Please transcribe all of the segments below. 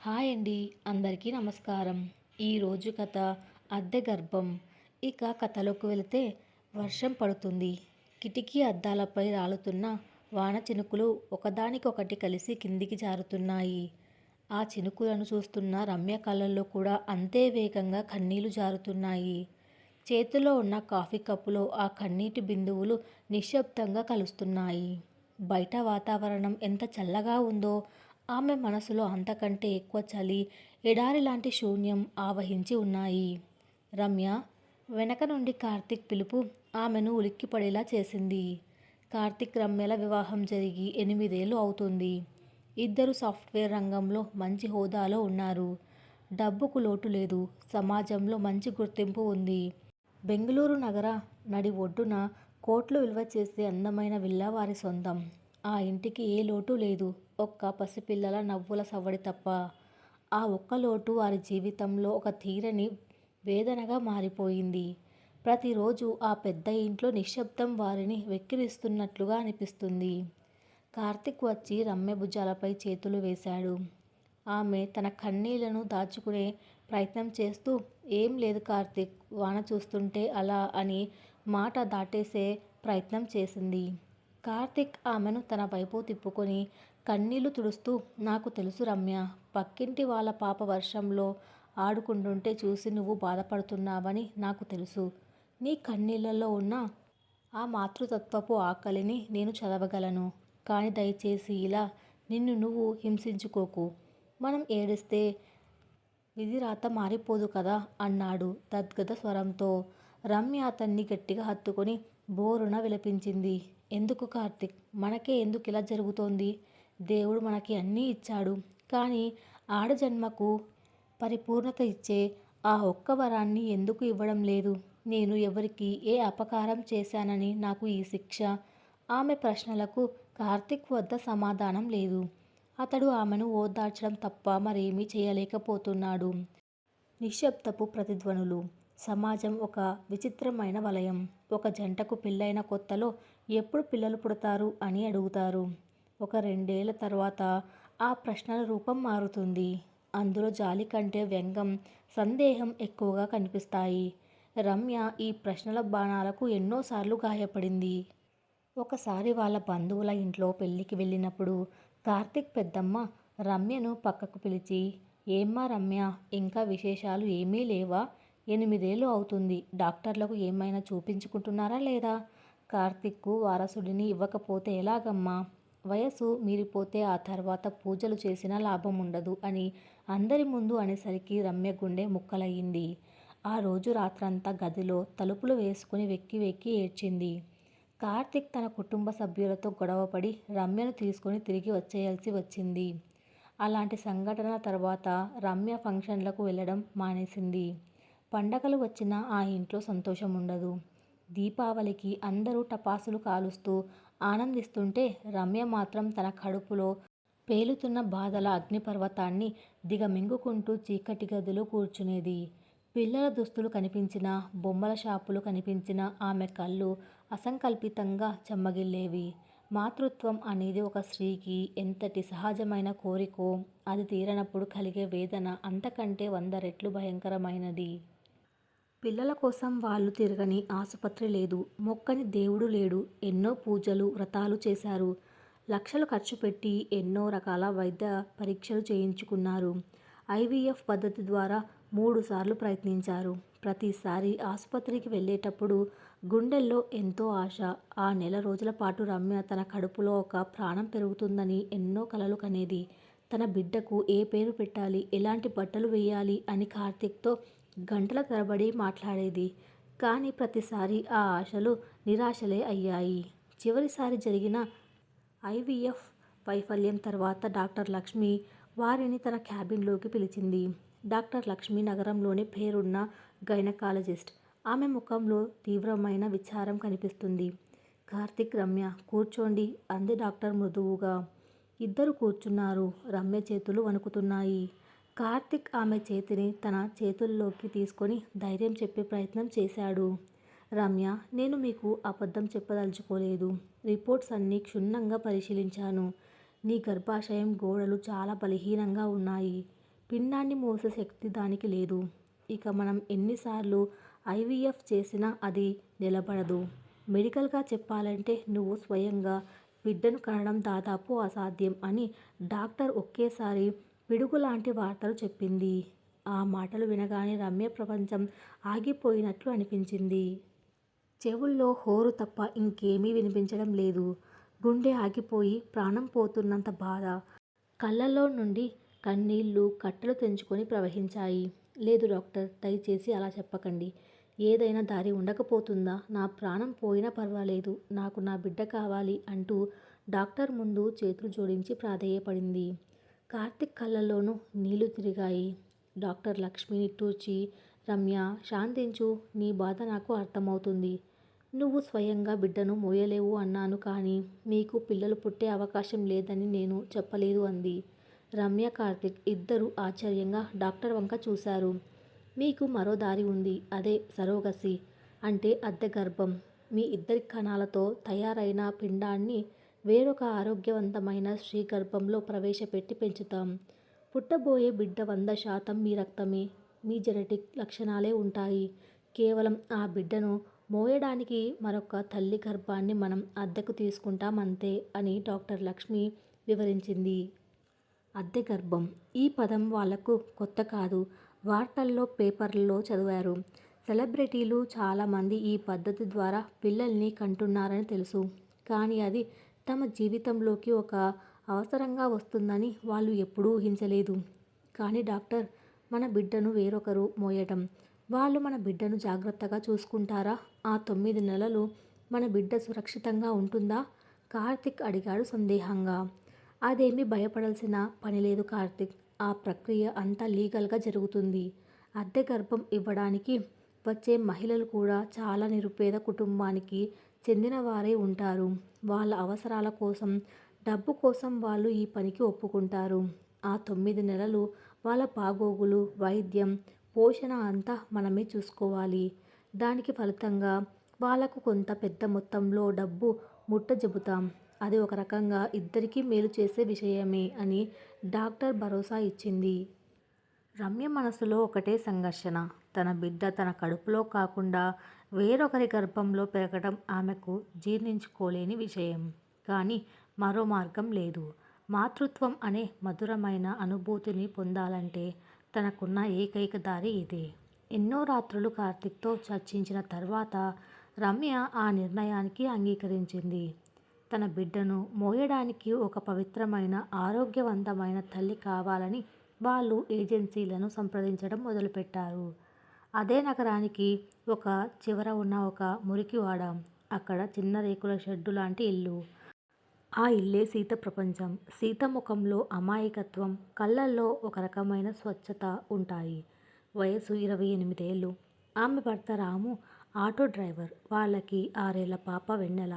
Hi అండి. అందరికీ నమస్కారం. ఈరోజు కథ అద్దె గర్భం. ఇక కథలోకి వెళితే వర్షం పడుతుంది. కిటికీ అద్దాలపై రాలుతున్న వాన చినుకులు ఒకదానికొకటి కలిసి కిందికి జారుతున్నాయి. ఆ చినుకులను చూస్తున్న రమ్య కళ్ళల్లో కూడా అంతే వేగంగా కన్నీళ్లు జారుతున్నాయి. చేతిలో ఉన్న కాఫీ కప్పులో ఆ కన్నీటి బిందువులు నిశ్శబ్దంగా కలుస్తున్నాయి. బయట వాతావరణం ఎంత చల్లగా ఉందో ఆమె మనసులో అంతకంటే ఎక్కువ చలి, ఎడారి లాంటి శూన్యం ఆవహించి ఉన్నాయి. రమ్య! వెనక నుండి కార్తీక్ పిలుపు ఆమెను ఉలిక్కిపడేలా చేసింది. కార్తీక్ రమ్యల వివాహం జరిగి 8 ఏళ్లు అవుతుంది. ఇద్దరు సాఫ్ట్వేర్ రంగంలో మంచి హోదాలో ఉన్నారు. డబ్బుకు లోటు లేదు. సమాజంలో మంచి గుర్తింపు ఉంది. బెంగుళూరు నగర నడి ఒడ్డున కోట్లు విలువ చేసే అందమైన విల్లా వారి సొంతం. ఆ ఇంటికి ఏ లోటు లేదు. ఒక్క పసిపిల్లల నవ్వుల సవ్వడి తప్ప. ఆ ఒక్క లోటు వారి జీవితంలో ఒక తీరని వేదనగా మారిపోయింది. ప్రతిరోజు ఆ పెద్ద ఇంట్లో నిశ్శబ్దం వారిని వెక్కిరిస్తున్నట్లుగా అనిపిస్తుంది. కార్తీక్ వచ్చి రమ్య భుజాలపై చేతులు వేశాడు. ఆమె తన కన్నీళ్లను దాచుకునే ప్రయత్నం చేస్తూ, ఏం లేదు కార్తీక్, వాన చూస్తుంటే అలా అని మాట దాటేసే ప్రయత్నం చేసింది. కార్తీక్ ఆమెను తన వైపు తిప్పుకొని కన్నీళ్లు తుడుస్తూ, నాకు తెలుసు రమ్య, పక్కింటి వాళ్ళ పాప వర్షంలో ఆడుకుంటుంటే చూసి నువ్వు బాధపడుతున్నావని నాకు తెలుసు. నీ కన్నీళ్లలో ఉన్న ఆ మాతృతత్వపు ఆకలిని నేను చదవగలను. కానీ దయచేసి ఇలా నిన్ను నువ్వు హింసించుకోకు. మనం ఏడిస్తే విధిరాత మారిపోదు కదా అన్నాడు గద్గద స్వరంతో. రమ్య అతన్ని గట్టిగా హత్తుకొని బోరున విలపించింది. ఎందుకు కార్తీక్? మనకే ఎందుకు ఇలా జరుగుతోంది? దేవుడు మనకి అన్నీ ఇచ్చాడు. కానీ ఆడజన్మకు పరిపూర్ణత ఇచ్చే ఆ ఒక్క వరాన్ని ఎందుకు ఇవ్వడం లేదు? నేను ఎవరికి ఏ అపకారం చేశానని నాకు ఈ శిక్ష? ఆమె ప్రశ్నలకు కార్తీక్ వద్ద సమాధానం లేదు. అతడు ఆమెను ఓదార్చడం తప్ప మరేమీ చేయలేకపోతున్నాడు. నిశ్శబ్దపు ప్రతిధ్వనులు. సమాజం ఒక విచిత్రమైన వలయం. ఒక జంటకు పెళ్ళైన కొత్తలో ఎప్పుడు పిల్లలు పుడతారు అని అడుగుతారు. ఒక 2 ఏళ్ల తర్వాత ఆ ప్రశ్నల రూపం మారుతుంది. అందులో జాలి కంటే వ్యంగ్యం, సందేహం ఎక్కువగా కనిపిస్తాయి. రమ్య ఈ ప్రశ్నల బాణాలకు ఎన్నోసార్లు గాయపడింది. ఒకసారి వాళ్ళ బంధువుల ఇంట్లో పెళ్లికి వెళ్ళినప్పుడు కార్తీక్ పెద్దమ్మ రమ్యను పక్కకు పిలిచి, ఏమ్మా రమ్య, ఇంకా విశేషాలు ఏమీ లేవా? 8 ఏళ్లు అవుతుంది. డాక్టర్లకు ఏమైనా చూపించుకుంటున్నారా లేదా? కార్తీక్కు వారసుడిని ఇవ్వకపోతే ఎలాగమ్మా? వయసు మీరిపోతే ఆ తర్వాత పూజలు చేసినా లాభం ఉండదు అని అందరి ముందు అనేసరికి రమ్య గుండె ముక్కలయ్యింది. ఆ రోజు రాత్రంతా గదిలో తలుపులు వేసుకుని వెక్కి వెక్కి ఏడ్చింది. కార్తీక్ తన కుటుంబ సభ్యులతో గొడవపడి రమ్యను తీసుకుని తిరిగి వచ్చేయాల్సి వచ్చింది. అలాంటి సంఘటన తర్వాత రమ్య ఫంక్షన్లకు వెళ్ళడం మానేసింది. పండగలు వచ్చినా ఆ ఇంట్లో సంతోషం ఉండదు. దీపావళికి అందరూ టపాసులు కాలుస్తూ ఆనందిస్తుంటే రమ్య మాత్రం తన కడుపులో పేలుతున్న బాధల అగ్నిపర్వతాన్ని దిగమింగుకుంటూ చీకటి గదిలో కూర్చునేది. పిల్లల దుస్తులు కనిపించినా, బొమ్మల షాపులు కనిపించినా ఆమె కళ్ళు అసంకల్పితంగా చెమ్మగిల్లేవి. మాతృత్వం అనేది ఒక స్త్రీకి ఎంతటి సహజమైన కోరికో, అది తీరనప్పుడు కలిగే వేదన అంతకంటే 100 రెట్లు భయంకరమైనది. పిల్లల కోసం వాళ్ళు తిరగని ఆసుపత్రి లేదు, మొక్కని దేవుడు లేడు. ఎన్నో పూజలు, వ్రతాలు చేశారు. లక్షలు ఖర్చు పెట్టి ఎన్నో రకాల వైద్య పరీక్షలు చేయించుకున్నారు. ఐవీఎఫ్ పద్ధతి ద్వారా 3 సార్లు ప్రయత్నించారు. ప్రతిసారి ఆసుపత్రికి వెళ్ళేటప్పుడు గుండెల్లో ఎంతో ఆశ. ఆ నెల రోజుల పాటు రమ్య తన కడుపులో ఒక ప్రాణం పెరుగుతుందని ఎన్నో కలలు కనేది. తన బిడ్డకు ఏ పేరు పెట్టాలి, ఎలాంటి బట్టలు వేయాలి అని కార్తీక్తో గంటల తరబడి మాట్లాడేది. కానీ ప్రతిసారి ఆ ఆశలు నిరాశలే అయ్యాయి. చివరిసారి జరిగిన ఐవీఎఫ్ వైఫల్యం తర్వాత డాక్టర్ లక్ష్మి వారిని తన క్యాబిన్లోకి పిలిచింది. డాక్టర్ లక్ష్మి నగరంలోని పేరున్న గైనకాలజిస్ట్. ఆమె ముఖంలో తీవ్రమైన విచారం కనిపిస్తుంది. కార్తీక్, రమ్య కూర్చోండి అంది డాక్టర్ మృదువుగా. ఇద్దరు కూర్చున్నారు. రమ్య చేతులు వణుకుతున్నాయి. కార్తీక్ ఆమె చేతిని తన చేతుల్లోకి తీసుకొని ధైర్యం చెప్పే ప్రయత్నం చేశాడు. రమ్య, నేను మీకు అబద్ధం చెప్పదలుచుకోలేదు. రిపోర్ట్స్ అన్నీ క్షుణ్ణంగా పరిశీలించాను. నీ గర్భాశయం గోడలు చాలా బలహీనంగా ఉన్నాయి. పిండాన్ని మోసే శక్తి దానికి లేదు. ఇక మనం ఎన్నిసార్లు ఐవీఎఫ్ చేసినా అది నిలబడదు. మెడికల్గా చెప్పాలంటే నువ్వు స్వయంగా బిడ్డను కనడం దాదాపు అసాధ్యం అని డాక్టర్ ఒకేసారి పిడుగులాంటి వార్తలు చెప్పింది. ఆ మాటలు వినగానే రమ్య ప్రపంచం ఆగిపోయినట్లు అనిపించింది. చెవుల్లో హోరు తప్ప ఇంకేమీ వినిపించడం లేదు. గుండె ఆగిపోయి ప్రాణం పోతున్నంత బాధ. కళ్ళల్లో నుండి కన్నీళ్లు కట్టలు తెంచుకొని ప్రవహించాయి. లేదు డాక్టర్, దయచేసి అలా చెప్పకండి. ఏదైనా దారి ఉండకపోతుందా? నా ప్రాణం పోయినా పర్వాలేదు, నాకు నా బిడ్డ కావాలి అంటూ డాక్టర్ ముందు చేతులు జోడించి ప్రాధేయపడింది. కార్తిక్ కళ్ళల్లోనూ నీళ్లు తిరిగాయి. డాక్టర్ లక్ష్మి నిట్టూర్చి, రమ్య శాంతించు, నీ బాధ నాకు అర్థమవుతుంది. నువ్వు స్వయంగా బిడ్డను మోయలేవు అన్నాను, కానీ మీకు పిల్లలు పుట్టే అవకాశం లేదని నేను చెప్పలేదు అంది. రమ్య, కార్తిక్ ఇద్దరూ ఆశ్చర్యంగా డాక్టర్ వంక చూశారు. మీకు మరో దారి ఉంది, అదే సరోగసి, అంటే అద్దె గర్భం. మీ ఇద్దరి కణాలతో తయారైన పిండాన్ని వేరొక ఆరోగ్యవంతమైన స్త్రీ గర్భంలో ప్రవేశపెట్టి పెంచుతాం. పుట్టబోయే బిడ్డ 100% మీ రక్తమే, మీ జెనెటిక్ లక్షణాలే ఉంటాయి. కేవలం ఆ బిడ్డను మోయడానికి మరొక తల్లి గర్భాన్ని మనం అద్దెకు తీసుకుంటాం అంతే అని డాక్టర్ లక్ష్మి వివరించింది. అద్దె గర్భం, ఈ పదం వాళ్లకు కొత్త కాదు. వార్తల్లో, పేపర్లలో చదివారు. సెలబ్రిటీలు చాలామంది ఈ పద్ధతి ద్వారా పిల్లల్ని కంటున్నారని తెలుసు. కానీ అది తమ జీవితంలోకి ఒక అవసరంగా వస్తుందని వాళ్ళు ఎప్పుడూ ఊహించలేదు. కానీ డాక్టర్, మన బిడ్డను వేరొకరు మోయటం, వాళ్ళు మన బిడ్డను జాగ్రత్తగా చూసుకుంటారా? ఆ 9 నెలలు మన బిడ్డ సురక్షితంగా ఉంటుందా? కార్తిక్ అడిగాడు సందేహంగా. అదేమీ భయపడాల్సిన పనిలేదు కార్తిక్, ఆ ప్రక్రియ అంతా లీగల్గా జరుగుతుంది. అద్దె గర్భం ఇవ్వడానికి వచ్చే మహిళలు కూడా చాలా నిరుపేద కుటుంబానికి చెందిన వారే ఉంటారు. వాళ్ళ అవసరాల కోసం, డబ్బు కోసం వాళ్ళు ఈ పనికి ఒప్పుకుంటారు. ఆ 9 నెలలు వాళ్ళ బాగోగులు, వైద్యం, పోషణ అంతా మనమే చూసుకోవాలి. దానికి ఫలితంగా వాళ్లకు కొంత పెద్ద మొత్తంలో డబ్బు ముట్టజెబుతాం. అది ఒక రకంగా ఇద్దరికీ మేలు చేసే విషయమే అని డాక్టర్ భరోసా ఇచ్చింది. రమ్య మనసులో ఒకటే సంఘర్షణ. తన బిడ్డ తన కడుపులో కాకుండా వేరొకరి గర్భంలో పెరగడం ఆమెకు జీర్ణించుకోలేని విషయం. కానీ మరో మార్గం లేదు. మాతృత్వం అనే మధురమైన అనుభూతిని పొందాలంటే తనకున్న ఏకైక దారి ఇదే. ఎన్నో రాత్రులు కార్తిక్తో చర్చించిన తర్వాత రమ్య ఆ నిర్ణయానికి అంగీకరించింది. తన బిడ్డను మోయడానికి ఒక పవిత్రమైన, ఆరోగ్యవంతమైన తల్లి కావాలని వాళ్ళు ఏజెన్సీలను సంప్రదించడం మొదలుపెట్టారు. అదే నగరానికి ఒక చివర ఉన్న ఒక మురికివాడ. అక్కడ చిన్న రేకుల షెడ్డు లాంటి ఇల్లు. ఆ ఇల్లే సీత ప్రపంచం. సీత ముఖంలో అమాయకత్వం, కళ్ళల్లో ఒక రకమైన స్వచ్ఛత ఉంటాయి. వయసు 28 ఏళ్ళు. ఆమె భర్త రాము ఆటో డ్రైవర్. వాళ్ళకి 6 ఏళ్ల పాప వెన్నెల.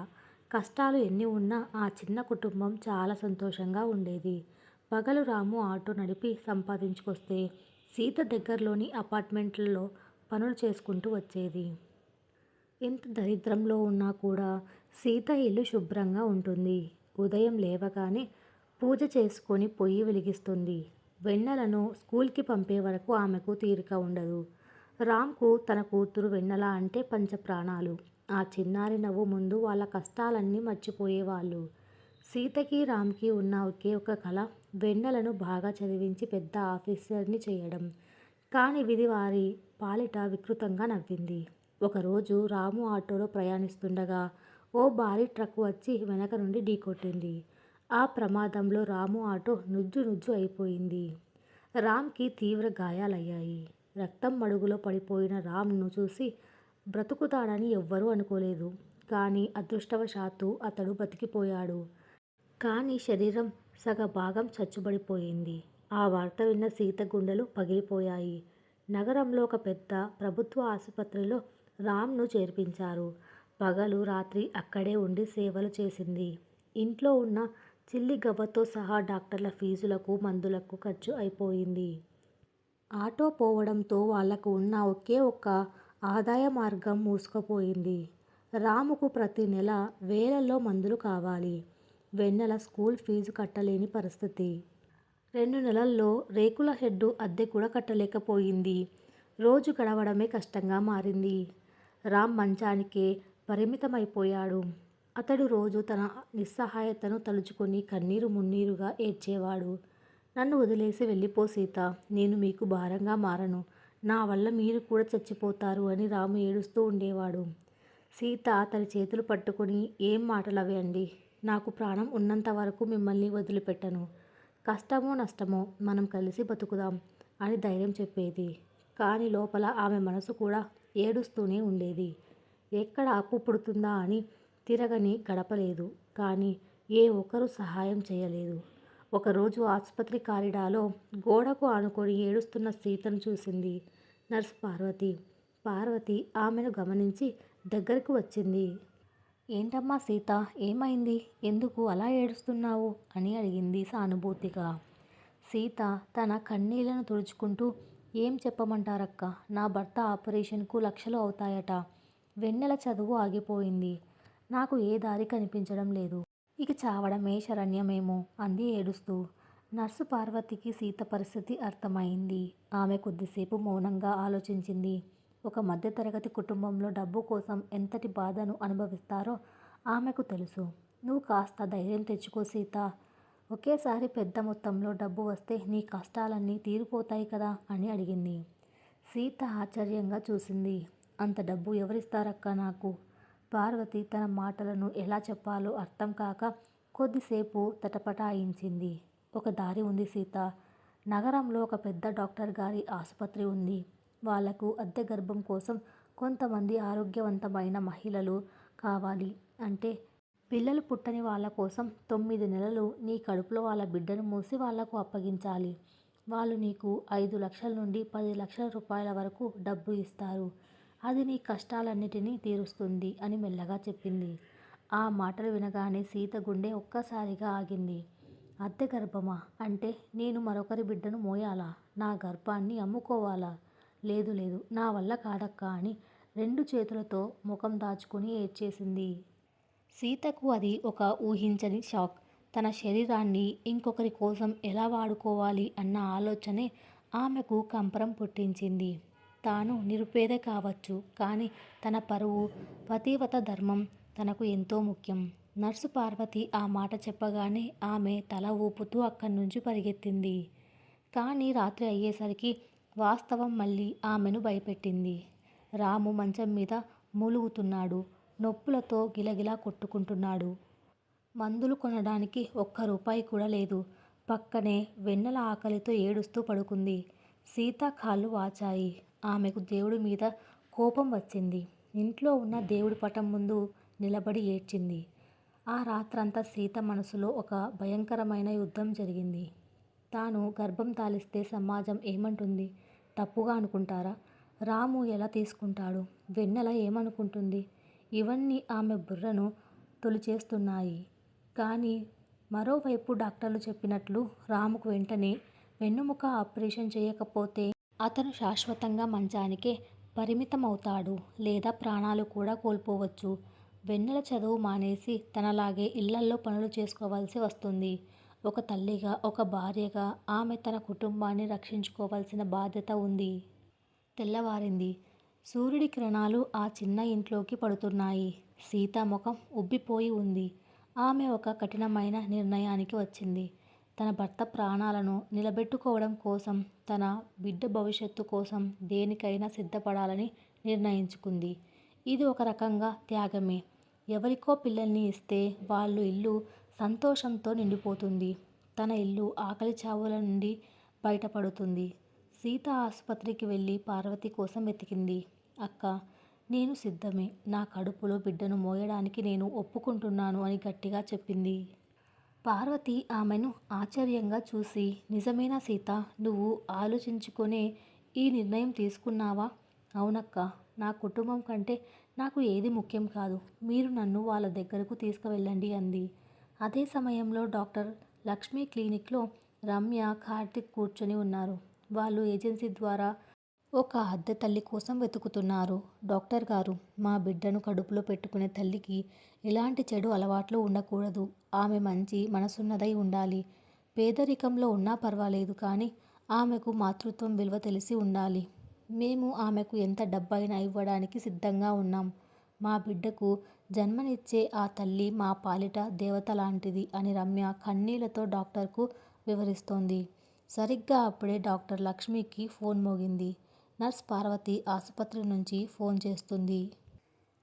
కష్టాలు ఎన్ని ఉన్నా ఆ చిన్న కుటుంబం చాలా సంతోషంగా ఉండేది. పగలు రాము ఆటో నడిపి సంపాదించుకొస్తే సీత దగ్గరలోని అపార్ట్మెంట్లలో పనులు చేసుకుంటూ వచ్చేది. ఎంత దరిద్రంలో ఉన్నా కూడా సీత ఇల్లు శుభ్రంగా ఉంటుంది. ఉదయం లేవగానే పూజ చేసుకొని పొయ్యి వెలిగిస్తుంది. వెన్నెలను స్కూల్కి పంపే వరకు ఆమెకు తీరిక ఉండదు. రామ్కు తన కూతురు వెన్నెల అంటే పంచప్రాణాలు. ఆ చిన్నారి నవ్వు ముందు వాళ్ళ కష్టాలన్నీ మర్చిపోయేవాళ్ళు. సీతకి, రామ్కి ఉన్న ఒకే ఒక కల వెన్నెలను బాగా చదివించి పెద్ద ఆఫీసర్ని చేయడం. కానీ విధి వారి పాలిట వికృతంగా నవ్వింది. ఒకరోజు రాము ఆటోలో ప్రయాణిస్తుండగా ఓ భారీ ట్రక్ వచ్చి వెనక నుండి ఢీకొట్టింది. ఆ ప్రమాదంలో రాము ఆటో నుజ్జు నుజ్జు అయిపోయింది. రామ్కి తీవ్ర గాయాలయ్యాయి. రక్తం మడుగులో పడిపోయిన రామ్ను చూసి బ్రతుకుతాడని ఎవ్వరూ అనుకోలేదు. కానీ అదృష్టవశాత్తు అతడు బతికిపోయాడు. కానీ శరీరం సగభాగం చచ్చుబడిపోయింది. ఆ వార్త విన్న సీత గుండెలు పగిలిపోయాయి. నగరంలో ఒక పెద్ద ప్రభుత్వ ఆసుపత్రిలో రామ్ను చేర్పించారు. పగలు రాత్రి అక్కడే ఉండి సేవలు చేసింది. ఇంట్లో ఉన్న చిల్లి గవ్వతో సహా డాక్టర్ల ఫీజులకు, మందులకు ఖర్చు అయిపోయింది. ఆటో పోవడంతో వాళ్లకు ఉన్న ఒకే ఒక్క ఆదాయ మార్గం మూసుకుపోయింది. రాముకు ప్రతి నెల వేలల్లో మందులు కావాలి. వెన్నెల స్కూల్ ఫీజు కట్టలేని పరిస్థితి. 2 నెలల్లో రేకుల షెడ్డు అద్దె కూడా కట్టలేకపోయింది. రోజు గడవడమే కష్టంగా మారింది. రామ్ మంచానికే పరిమితమైపోయాడు. అతడు రోజు తన నిస్సహాయతను తలుచుకొని కన్నీరు మున్నీరుగా ఏడ్చేవాడు. నన్ను వదిలేసి వెళ్ళిపో సీత, నేను మీకు భారంగా మారను. నా వల్ల మీరు కూడా చచ్చిపోతారు అని రాము ఏడుస్తూ ఉండేవాడు. సీత అతని చేతులు పట్టుకొని, ఏం మాటలవి అండి, నాకు ప్రాణం ఉన్నంత వరకు మిమ్మల్ని వదిలిపెట్టను. కష్టమో నష్టమో మనం కలిసి బతుకుదాం అని ధైర్యం చెప్పేది. కానీ లోపల ఆమె మనసు కూడా ఏడుస్తూనే ఉండేది. ఎక్కడ అప్పు పుడుతుందా అని తిరగని గడపలేదు. కానీ ఏ ఒక్కరూ సహాయం చేయలేదు. ఒకరోజు ఆసుపత్రి కారిడాలో గోడకు ఆనుకొని ఏడుస్తున్న సీతను చూసింది నర్సు పార్వతి. పార్వతి ఆమెను గమనించి దగ్గరకు వచ్చింది. ఏంటమ్మా సీత, ఏమైంది? ఎందుకు అలా ఏడుస్తున్నావు అని అడిగింది సానుభూతిగా. సీత తన కన్నీళ్లను తుడుచుకుంటూ, ఏం చెప్పమంటారక్క, నా భర్త ఆపరేషన్కు లక్షలు అవుతాయట. వెన్నెల చదువు ఆగిపోయింది. నాకు ఏ దారి కనిపించడం లేదు. ఇక చావడమే శరణ్యమేమో అంది ఏడుస్తూ. నర్సు పార్వతికి సీత పరిస్థితి అర్థమైంది. ఆమె కొద్దిసేపు మౌనంగా ఆలోచించింది. ఒక మధ్యతరగతి కుటుంబంలో డబ్బు కోసం ఎంతటి బాధను అనుభవిస్తారో ఆమెకు తెలుసు. నువ్వు కాస్త ధైర్యం తెచ్చుకో సీత. ఒకేసారి పెద్ద మొత్తంలో డబ్బు వస్తే నీ కష్టాలన్నీ తీరిపోతాయి కదా అని అడిగింది. సీత ఆశ్చర్యంగా చూసింది. అంత డబ్బు ఎవరిస్తారక్క నాకు? పార్వతి తన మాటలను ఎలా చెప్పాలో అర్థం కాక కొద్దిసేపు తటపటాయించింది. ఒక దారి ఉంది సీత. నగరంలో ఒక పెద్ద డాక్టర్ గారి ఆసుపత్రి ఉంది. వాళ్లకు అద్దె గర్భం కోసం కొంతమంది ఆరోగ్యవంతమైన మహిళలు కావాలి. అంటే పిల్లలు పుట్టని వాళ్ళ కోసం 9 నెలలు నీ కడుపులో వాళ్ళ బిడ్డను మూసి వాళ్లకు అప్పగించాలి. వాళ్ళు నీకు 5 లక్షల నుండి 10 లక్షల రూపాయల వరకు డబ్బు ఇస్తారు. అది నీ కష్టాలన్నిటినీ తీరుస్తుంది అని మెల్లగా చెప్పింది. ఆ మాటలు వినగానే సీత గుండె ఒక్కసారిగా ఆగింది. అద్దె గర్భమా? అంటే నేను మరొకరి బిడ్డను మోయాలా? నా గర్భాన్ని అమ్ముకోవాలా? లేదు లేదు, నా వల్ల కాదక్కా అని 2 చేతులతో ముఖం దాచుకుని ఏడ్చేసింది. సీతకు అది ఒక ఊహించని షాక్. తన శరీరాన్ని ఇంకొకరి కోసం ఎలా వాడుకోవాలి అన్న ఆలోచనే ఆమెకు కంపరం పుట్టించింది. తాను నిరుపేద కావచ్చు, కానీ తన పరువు, పతివ్రత ధర్మం తనకు ఎంతో ముఖ్యం. నర్సు పార్వతి ఆ మాట చెప్పగానే ఆమె తల ఊపుతూ అక్కడి నుంచి పరిగెత్తింది. కానీ రాత్రి అయ్యేసరికి వాస్తవం మళ్ళీ ఆమెను భయపెట్టింది. రాము మంచం మీద మూలుగుతున్నాడు. నొప్పులతో గిలగిలా కొట్టుకుంటున్నాడు. మందులు కొనడానికి ఒక్క రూపాయి కూడా లేదు. పక్కనే వెన్నెల ఆకలితో ఏడుస్తూ పడుకుంది. సీత కాళ్ళు వాచాయి. ఆమెకు దేవుడి మీద కోపం వచ్చింది. ఇంట్లో ఉన్న దేవుడి పటం ముందు నిలబడి ఏడ్చింది. ఆ రాత్రంతా సీత మనసులో ఒక భయంకరమైన యుద్ధం జరిగింది. తాను గర్భం తాలిస్తే సమాజం ఏమంటుంది? తప్పుగా అనుకుంటారా? రాము ఎలా తీసుకుంటాడు? వెన్నెల ఏమనుకుంటుంది? ఇవన్నీ ఆమె బుర్రను తొలిచేస్తున్నాయి. కానీ మరోవైపు డాక్టర్లు చెప్పినట్లు రాముకు వెంటనే వెన్నుముక ఆపరేషన్ చేయకపోతే అతను శాశ్వతంగా మంచానికే పరిమితమవుతాడు, లేదా ప్రాణాలు కూడా కోల్పోవచ్చు. వెన్నెల చదువు మానేసి తనలాగే ఇళ్లల్లో పనులు చేసుకోవాల్సి వస్తుంది. ఒక తల్లిగా, ఒక భార్యగా ఆమె తన కుటుంబాన్ని రక్షించుకోవాల్సిన బాధ్యత ఉంది. తెల్లవారింది. సూర్యుడి కిరణాలు ఆ చిన్న ఇంట్లోకి పడుతున్నాయి. సీత ముఖం ఉబ్బిపోయి ఉంది. ఆమె ఒక కఠినమైన నిర్ణయానికి వచ్చింది. తన భర్త ప్రాణాలను నిలబెట్టుకోవడం కోసం, తన బిడ్డ భవిష్యత్తు కోసం దేనికైనా సిద్ధపడాలని నిర్ణయించుకుంది. ఇది ఒక రకంగా త్యాగమే. ఎవరికో పిల్లల్ని ఇస్తే వాళ్ళు ఇల్లు సంతోషంతో నిండిపోతుంది. తన ఇల్లు ఆకలి చావుల నుండి బయటపడుతుంది. సీత ఆసుపత్రికి వెళ్ళి పార్వతి కోసం వెతికింది. అక్క, నేను సిద్ధమే. నా కడుపులో బిడ్డను మోయడానికి నేను ఒప్పుకుంటున్నాను అని గట్టిగా చెప్పింది. పార్వతి ఆమెను ఆశ్చర్యంగా చూసి, నిజమేనా సీత? నువ్వు ఆలోచించుకునే ఈ నిర్ణయం తీసుకున్నావా? అవునక్క, నా కుటుంబం కంటే నాకు ఏది ముఖ్యం కాదు. మీరు నన్ను వాళ్ళ దగ్గరకు తీసుకువెళ్ళండి అంది. అదే సమయంలో డాక్టర్ లక్ష్మి క్లినిక్లో రమ్య, కార్తిక్ కూర్చొని ఉన్నారు. వాళ్ళు ఏజెన్సీ ద్వారా ఒక అద్దె తల్లి కోసం వెతుకుతున్నారు. డాక్టర్ గారు, మా బిడ్డను కడుపులో పెట్టుకునే తల్లికి ఎలాంటి చెడు అలవాట్లు ఉండకూడదు. ఆమె మంచి మనసున్నదై ఉండాలి. పేదరికంలో ఉన్నా పర్వాలేదు కానీ ఆమెకు మాతృత్వం విలువ తెలిసి ఉండాలి. మేము ఆమెకు ఎంత డబ్బైనా ఇవ్వడానికి సిద్ధంగా ఉన్నాం. మా బిడ్డకు జన్మనిచ్చే ఆ తల్లి మా పాలిట దేవత లాంటిది అని రమ్య కన్నీళ్లతో డాక్టర్కు వివరిస్తోంది. సరిగ్గా అప్పుడే డాక్టర్ లక్ష్మికి ఫోన్ మోగింది. నర్స్ పార్వతి ఆసుపత్రి నుంచి ఫోన్ చేస్తుంది.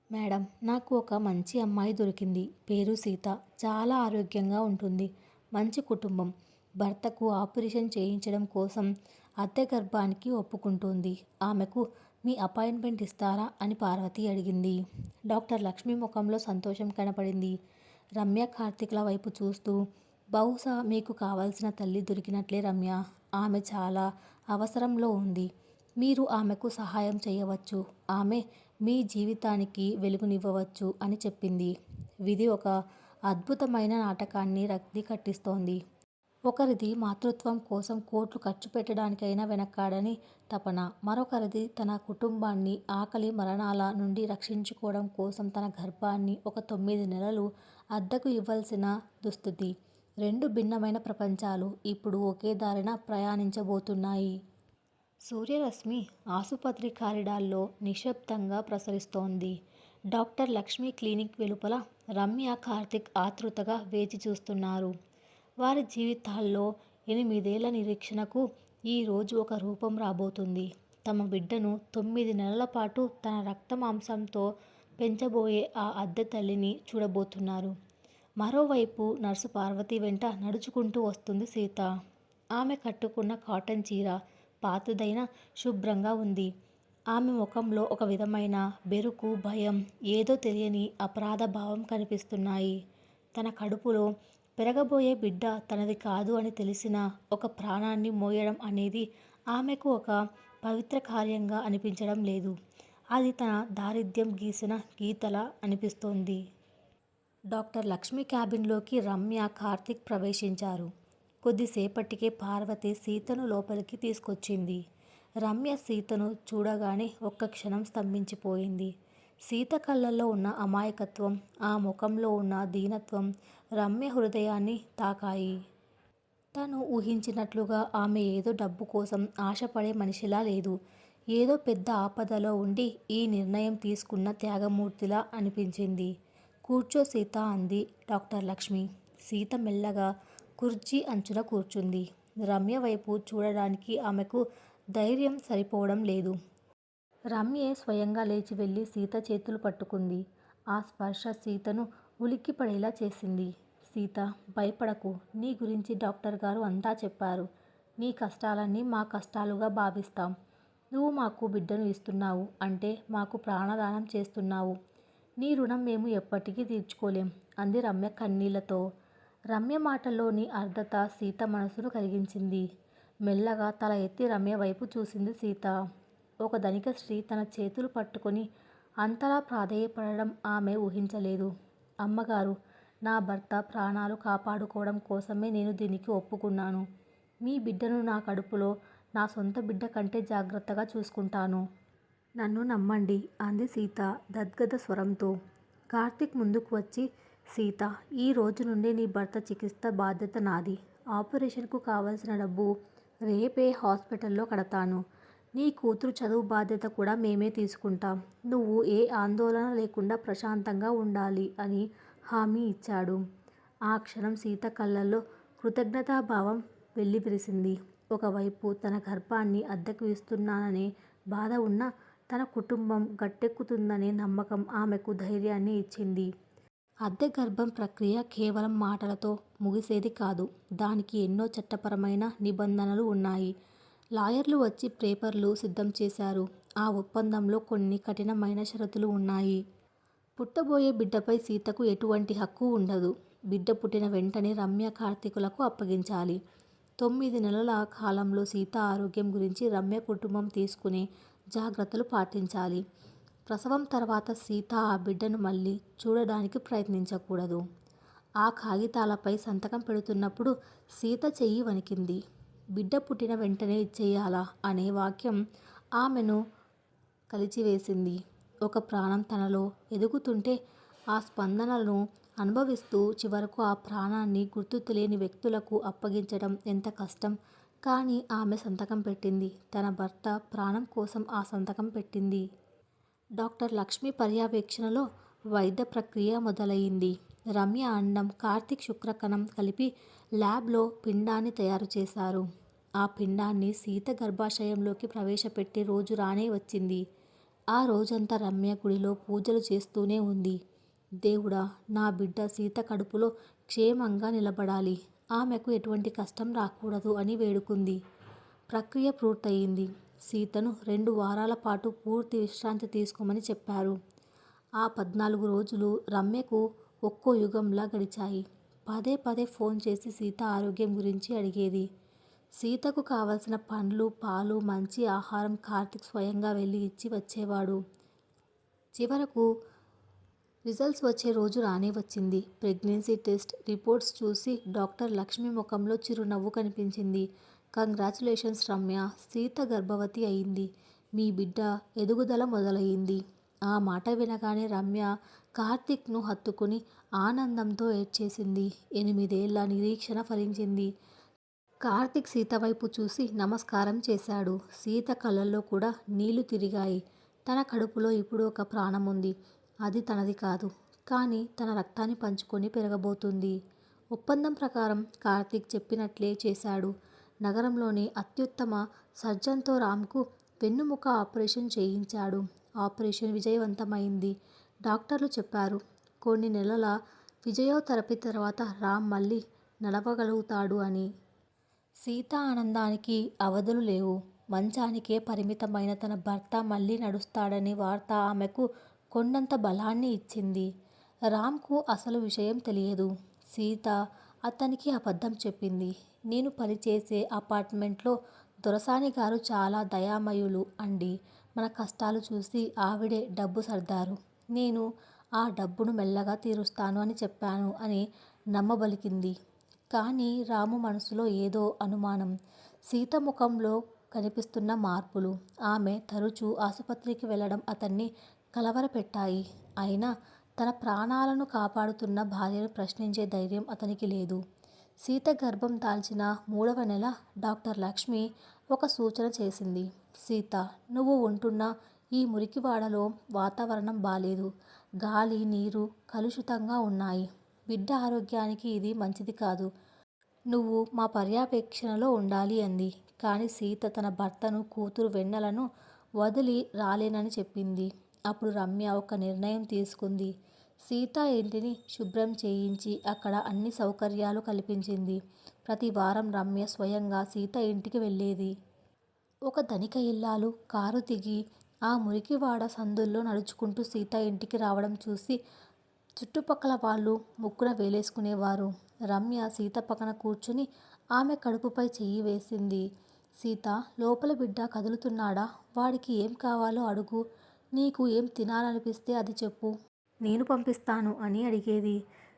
మేడం, నాకు ఒక మంచి అమ్మాయి దొరికింది. పేరు సీత. చాలా ఆరోగ్యంగా ఉంటుంది. మంచి కుటుంబం. భర్తకు ఆపరేషన్ చేయించడం కోసం అద్దె గర్భానికి ఒప్పుకుంటోంది. ఆమెకు మీ అపాయింట్మెంట్ ఇస్తారా అని పార్వతి అడిగింది. డాక్టర్ లక్ష్మి ముఖంలో సంతోషం కనపడింది. రమ్య కార్తీక్ల వైపు చూస్తూ, బహుశా మీకు కావలసిన తల్లి దొరికినట్లే రమ్య. ఆమె చాలా అవసరంలో ఉంది. మీరు ఆమెకు సహాయం చేయవచ్చు. ఆమె మీ జీవితానికి వెలుగునివ్వవచ్చు అని చెప్పింది. విధి ఒక అద్భుతమైన నాటకాన్ని రక్తి కట్టిస్తోంది. ఒకరిది మాతృత్వం కోసం కోట్లు ఖర్చు పెట్టడానికైనా వెనక్కాడని తపన. మరొకరిది తన కుటుంబాన్ని ఆకలి మరణాల నుండి రక్షించుకోవడం కోసం తన గర్భాన్ని ఒక 9 నెలలు అద్దెకు ఇవ్వాల్సిన దుస్థితి. 2 భిన్నమైన ప్రపంచాలు ఇప్పుడు ఒకే దారిన ప్రయాణించబోతున్నాయి. సూర్యరశ్మి ఆసుపత్రి కారిడార్లో నిశ్శబ్దంగా ప్రసరిస్తోంది. డాక్టర్ లక్ష్మి క్లినిక్ వెలుపల రమ్య, కార్తీక్ ఆతృతగా వేచి చూస్తున్నారు. వారి జీవితాల్లో 8 ఏళ్ల నిరీక్షణకు ఈరోజు ఒక రూపం రాబోతుంది. తమ బిడ్డను 9 నెలల పాటు తన రక్త మాంసంతో పెంచబోయే ఆ అద్దె తల్లిని చూడబోతున్నారు. మరోవైపు నర్సు పార్వతి వెంట నడుచుకుంటూ వస్తుంది సీత. ఆమె కట్టుకున్న కాటన్ చీర పాతదైన శుభ్రంగా ఉంది. ఆమె ముఖంలో ఒక విధమైన బెరుకు, భయం, ఏదో తెలియని అపరాధ భావం కనిపిస్తున్నాయి. తన కడుపులో పెరగబోయే బిడ్డ తనది కాదు అని తెలిసిన ఒక ప్రాణాన్ని మోయడం అనేది ఆమెకు ఒక పవిత్ర కార్యంగా అనిపించడం లేదు. అది తన దారిద్ర్యం గీసిన గీతలా అనిపిస్తోంది. డాక్టర్ లక్ష్మి క్యాబిన్లోకి రమ్య, కార్తీక్ ప్రవేశించారు. కొద్దిసేపటికే పార్వతి సీతను లోపలికి తీసుకొచ్చింది. రమ్య సీతను చూడగానే ఒక్క క్షణం స్తంభించిపోయింది. సీత కళ్ళల్లో ఉన్న అమాయకత్వం, ఆ ముఖంలో ఉన్న దీనత్వం రమ్య హృదయాన్ని తాకాయి. తను ఊహించినట్లుగా ఆమె ఏదో డబ్బు కోసం ఆశపడే మనిషిలా లేదు. ఏదో పెద్ద ఆపదలో ఉండి ఈ నిర్ణయం తీసుకున్న త్యాగమూర్తిలా అనిపించింది. కూర్చో సీత అంది డాక్టర్ లక్ష్మి. సీత మెల్లగా కుర్చీ అంచున కూర్చుంది. రమ్య వైపు చూడడానికి ఆమెకు ధైర్యం సరిపోవడం లేదు. రమ్యే స్వయంగా లేచి వెళ్ళి సీత చేతులు పట్టుకుంది. ఆ స్పర్శ సీతను ఉలిక్కిపడేలా చేసింది. సీత, భయపడకు. నీ గురించి డాక్టర్ గారు అంతా చెప్పారు. నీ కష్టాలన్నీ మా కష్టాలుగా భావిస్తాం. నువ్వు మాకు బిడ్డను ఇస్తున్నావు అంటే మాకు ప్రాణదానం చేస్తున్నావు. నీ రుణం మేము ఎప్పటికీ తీర్చుకోలేం అంది రమ్య కన్నీళ్లతో. రమ్య మాటల్లోని ఆర్ద్రత సీత మనసును కరిగించింది. మెల్లగా తల ఎత్తి రమ్య వైపు చూసింది సీత. ఒక ధనిక స్త్రీ తన చేతులు పట్టుకొని అంతలా ప్రాధేయపడడం ఆమె ఊహించలేదు. అమ్మగారు, నా భర్త ప్రాణాలు కాపాడుకోవడం కోసమే నేను దీనికి ఒప్పుకున్నాను. మీ బిడ్డను నా కడుపులో నా సొంత బిడ్డ కంటే జాగ్రత్తగా చూసుకుంటాను. నన్ను నమ్మండి అంది సీత గద్గద స్వరంతో. కార్తీక్ ముందుకు వచ్చి, సీత, ఈ రోజు నుండి నీ భర్త చికిత్స బాధ్యత నాది. ఆపరేషన్కు కావలసిన డబ్బు రేపే హాస్పిటల్లో కడతాను. నీ కూతురు చదువు బాధ్యత కూడా మేమే తీసుకుంటాం. నువ్వు ఏ ఆందోళన లేకుండా ప్రశాంతంగా ఉండాలి అని హామీ ఇచ్చాడు. ఆ క్షణం సీత కళ్ళల్లో కృతజ్ఞతాభావం వెల్లివిరిసింది. ఒకవైపు తన గర్భాన్ని అద్దెకు ఇస్తున్నాననే బాధ ఉన్నా తన కుటుంబం గట్టెక్కుతుందనే నమ్మకం ఆమెకు ధైర్యాన్ని ఇచ్చింది. అద్దె గర్భం ప్రక్రియ కేవలం మాటలతో ముగిసేది కాదు. దానికి ఎన్నో చట్టపరమైన నిబంధనలు ఉన్నాయి. లాయర్లు వచ్చి పేపర్లు సిద్ధం చేశారు. ఆ ఒప్పందంలో కొన్ని కఠినమైన షరతులు ఉన్నాయి. పుట్టబోయే బిడ్డపై సీతకు ఎటువంటి హక్కు ఉండదు. బిడ్డ పుట్టిన వెంటనే రమ్య, కార్తీకులకు అప్పగించాలి. 9 నెలల కాలంలో సీత ఆరోగ్యం గురించి రమ్య కుటుంబం తీసుకునే జాగ్రత్తలు పాటించాలి. ప్రసవం తర్వాత సీత ఆ బిడ్డను మళ్ళీ చూడడానికి ప్రయత్నించకూడదు. ఆ కాగితాలపై సంతకం పెడుతున్నప్పుడు సీత చెయ్యి వణికింది. బిడ్డ పుట్టిన వెంటనే ఇచ్చేయాలా అనే వాక్యం ఆమెను కలిచివేసింది. ఒక ప్రాణం తనలో ఎదుగుతుంటే ఆ స్పందనలను అనుభవిస్తూ చివరకు ఆ ప్రాణాన్ని గుర్తు తెలియని వ్యక్తులకు అప్పగించడం ఎంత కష్టం. కానీ ఆమె సంతకం పెట్టింది. తన భర్త ప్రాణం కోసం ఆ సంతకం పెట్టింది. డాక్టర్ లక్ష్మి పర్యవేక్షణలో వైద్య ప్రక్రియ మొదలయ్యింది. రమ్య అండం, కార్తీక్ శుక్రకణం కలిపి ల్యాబ్లో పిండాన్ని తయారు చేశారు. ఆ పిండాన్ని సీత గర్భాశయంలోకి ప్రవేశపెట్టే రోజు రానే వచ్చింది. ఆ రోజంతా రమ్య గుడిలో పూజలు చేస్తూనే ఉంది. దేవుడా, నా బిడ్డ సీత కడుపులో క్షేమంగా నిలబడాలి, ఆమెకు ఎటువంటి కష్టం రాకూడదు అని వేడుకుంది. ప్రక్రియ పూర్తయింది. సీతను 2 వారాల పాటు పూర్తి విశ్రాంతి తీసుకోమని చెప్పారు. ఆ 14 రోజులు రమ్యకు ఒక్కో యుగంలా గడిచాయి. పదే పదే ఫోన్ చేసి సీత ఆరోగ్యం గురించి అడిగేది. సీతకు కావలసిన పండ్లు, పాలు, మంచి ఆహారం కార్తీక్ స్వయంగా వెళ్ళి ఇచ్చి వచ్చేవాడు. చివరకు రిజల్ట్స్ వచ్చే రోజు రానే వచ్చింది. ప్రెగ్నెన్సీ టెస్ట్ రిపోర్ట్స్ చూసి డాక్టర్ లక్ష్మి ముఖంలో చిరునవ్వు కనిపించింది. కంగ్రాచులేషన్స్ రమ్య, సీత గర్భవతి అయింది. మీ బిడ్డ ఎదుగుదల మొదలయ్యింది. ఆ మాట వినగానే రమ్య కార్తీక్ను హత్తుకుని ఆనందంతో ఏడ్చేసింది. 8 ఏళ్ల నిరీక్షణ ఫలించింది. కార్తీక్ సీత వైపు చూసి నమస్కారం చేశాడు. సీత కళ్ళల్లో కూడా నీళ్లు తిరిగాయి. తన కడుపులో ఇప్పుడు ఒక ప్రాణం ఉంది. అది తనది కాదు, కానీ తన రక్తాన్ని పంచుకొని పెరగబోతుంది. ఒప్పందం ప్రకారం కార్తీక్ చెప్పినట్లే చేశాడు. నగరంలోని అత్యుత్తమ సర్జన్తో రామ్కు వెన్నుముక ఆపరేషన్ చేయించాడు. ఆపరేషన్ విజయవంతమైంది. డాక్టర్లు చెప్పారు, కొన్ని నెలల ఫిజియోథెరపీ తర్వాత రామ్ మళ్ళీ నడవగలుగుతాడు అని. సీత ఆనందానికి అవధులు లేవు. మంచానికే పరిమితమైన తన భర్త మళ్ళీ నడుస్తాడని వార్త ఆమెకు కొండంత బలాన్ని ఇచ్చింది. రామ్కు అసలు విషయం తెలియదు. సీత అతనికి అబద్ధం చెప్పింది. నేను పనిచేసే అపార్ట్మెంట్లో దొరసాని గారు చాలా దయామయులు అండి. మన కష్టాలు చూసి ఆవిడే డబ్బు సర్దారు. నేను ఆ డబ్బును మెల్లగా తీరుస్తాను అని చెప్పాను అని నమ్మబలికింది. కానీ రాము మనసులో ఏదో అనుమానం. సీత ముఖంలో కనిపిస్తున్న మార్పులు, ఆమె తరచూ ఆసుపత్రికి వెళ్ళడం అతన్ని కలవరపెట్టాయి. అయినా తన ప్రాణాలను కాపాడుతున్న భార్యను ప్రశ్నించే ధైర్యం అతనికి లేదు. సీత గర్భం దాల్చిన 3వ నెల డాక్టర్ లక్ష్మి ఒక సూచన చేసింది. సీత, నువ్వు ఉంటున్న ఈ మురికివాడలో వాతావరణం బాలేదు. గాలి, నీరు కలుషితంగా ఉన్నాయి. బిడ్డ ఆరోగ్యానికి ఇది మంచిది కాదు. నువ్వు మా పర్యవేక్షణలో ఉండాలి అంది. కానీ సీత తన భర్తను, కూతురు వెన్నెలను వదిలి రాలేనని చెప్పింది. అప్పుడు రమ్య ఒక నిర్ణయం తీసుకుంది. సీత ఇంటిని శుభ్రం చేయించి అక్కడ అన్ని సౌకర్యాలు కల్పించింది. ప్రతి వారం రమ్య స్వయంగా సీత ఇంటికి వెళ్ళేది. ఒక ధనిక ఇల్లాలు కారు దిగి ఆ మురికివాడ సందుల్లో నడుచుకుంటూ సీత ఇంటికి రావడం చూసి చుట్టుపక్కల వాళ్ళు ముక్కున వేలేసుకునేవారు. రమ్య సీత పక్కన కూర్చుని ఆమె కడుపుపై చెయ్యి వేసింది. సీత, లోపల బిడ్డ కదులుతున్నాడా? వాడికి ఏం కావాలో అడుగు. నీకు ఏం తినాలనిపిస్తే అది చెప్పు, నేను పంపిస్తాను అని అడిగేది.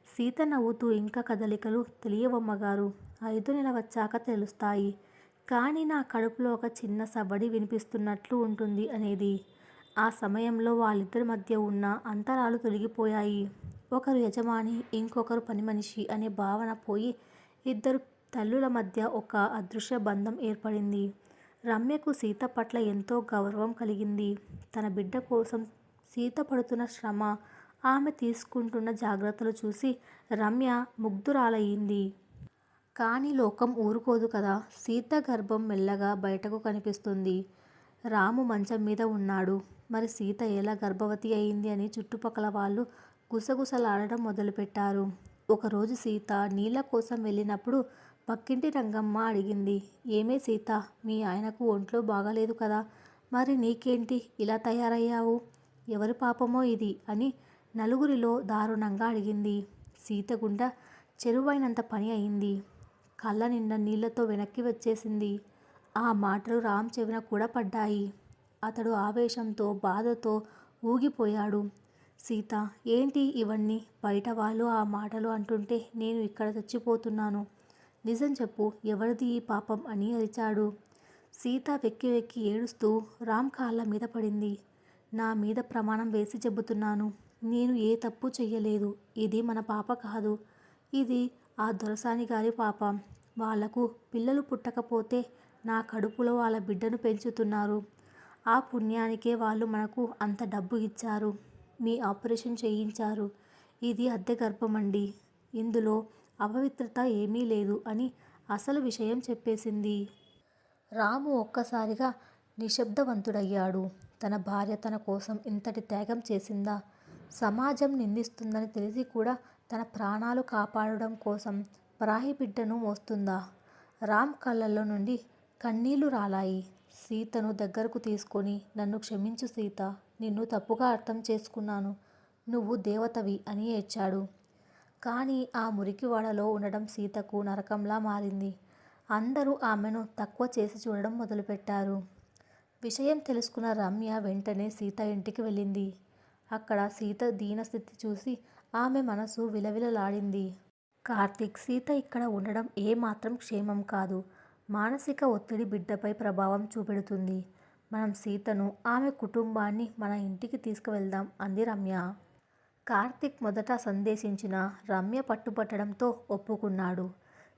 సీత నవ్వుతూ, ఇంకా కదలికలు తెలియవమ్మగారు. 5వ నెల వచ్చాక తెలుస్తాయి. కానీ నా కడుపులో ఒక చిన్న సవ్వడి వినిపిస్తున్నట్లు ఉంటుంది అనేది. ఆ సమయంలో వాళ్ళిద్దరి మధ్య ఉన్న అంతరాలు తొలగిపోయాయి. ఒకరు యజమాని, ఇంకొకరు పనిమనిషి అనే భావన పోయి ఇద్దరు తల్లుల మధ్య ఒక అదృశ్య బంధం ఏర్పడింది. రమ్యకు సీత పట్ల ఎంతో గౌరవం కలిగింది. తన బిడ్డ కోసం సీత పడుతున్న శ్రమ, ఆమె తీసుకుంటున్న జాగ్రత్తలు చూసి రమ్య ముగ్ధురాలయ్యింది. కానీ లోకం ఊరుకోదు కదా. సీత గర్భం మెల్లగా బయటకు కనిపిస్తుంది. రాము మంచం మీద ఉన్నాడు. మరి సీత ఎలా గర్భవతి అయింది అని చుట్టుపక్కల వాళ్ళు గుసగుసలాడటం మొదలుపెట్టారు. ఒకరోజు సీత నీళ్ల కోసం వెళ్ళినప్పుడు పక్కింటి రంగమ్మ అడిగింది, ఏమే సీత, మీ ఆయనకు ఒంట్లో బాగాలేదు కదా, మరి నీకేంటి ఇలా తయారయ్యావు? ఎవరి పాపమో ఇది అని నలుగురిలో దారుణంగా అడిగింది. సీత గుండె చెరువైనంత పని అయింది. కళ్ళ నిండా నీళ్లతో వెనక్కి వచ్చేసింది. ఆ మాటలు రామ్ చెవిన కూడా పడ్డాయి. అతడు ఆవేశంతో, బాధతో ఊగిపోయాడు. సీత, ఏంటి ఇవన్నీ? బయట వాళ్ళు ఆ మాటలు అంటుంటే నేను ఇక్కడ చచ్చిపోతున్నాను. నిజం చెప్పు, ఎవరిది ఈ పాపం అని అరిచాడు. సీత వెక్కి వెక్కి ఏడుస్తూ రామ్ కాళ్ళ మీద పడింది. నా మీద ప్రమాణం వేసి చెబుతున్నాను, నేను ఏ తప్పు చెయ్యలేదు. ఇది మన పాప కాదు. ఇది ఆ దొరసాని గారి పాప. వాళ్లకు పిల్లలు పుట్టకపోతే నా కడుపులో వాళ్ళ బిడ్డను పెంచుతున్నారు. ఆ పుణ్యానికే వాళ్ళు మనకు అంత డబ్బు ఇచ్చారు. మీ ఆపరేషన్ చేయించారు. ఇది అద్దె గర్భమండి. ఇందులో అపవిత్రత ఏమీ లేదు అని అసలు విషయం చెప్పేసింది. రాము ఒక్కసారిగా నిశ్శబ్దవంతుడయ్యాడు. తన భార్య తన కోసం ఇంతటి త్యాగం చేసిందా? సమాజం నిందిస్తుందని తెలిసి కూడా తన ప్రాణాలు కాపాడడం కోసం పరాయి బిడ్డను మోస్తుందా? రామ్ కళ్ళల్లో నుండి కన్నీళ్లు రాలాయి. సీతను దగ్గరకు తీసుకొని, నన్ను క్షమించు సీత, నిన్ను తప్పుగా అర్థం చేసుకున్నాను. నువ్వు దేవతవి అని ఏడ్చాడు. కానీ ఆ మురికివాడలో ఉండడం సీతకు నరకంలా మారింది. అందరూ ఆమెను తక్కువ చేసి చూడడం మొదలుపెట్టారు. విషయం తెలుసుకున్న రమ్య వెంటనే సీత ఇంటికి వెళ్ళింది. అక్కడ సీత దీనస్థితి చూసి ఆమె మనసు విలవిలలాడింది. కార్తీక్, సీత ఇక్కడ ఉండడం ఏమాత్రం క్షేమం కాదు. మానసిక ఒత్తిడి బిడ్డపై ప్రభావం చూపెడుతుంది. మనం సీతను, ఆమె కుటుంబాన్ని మన ఇంటికి తీసుకువెళ్దాం అంది రమ్య. కార్తీక్ మొదట సందేశించిన రమ్య పట్టుబట్టడంతో ఒప్పుకున్నాడు.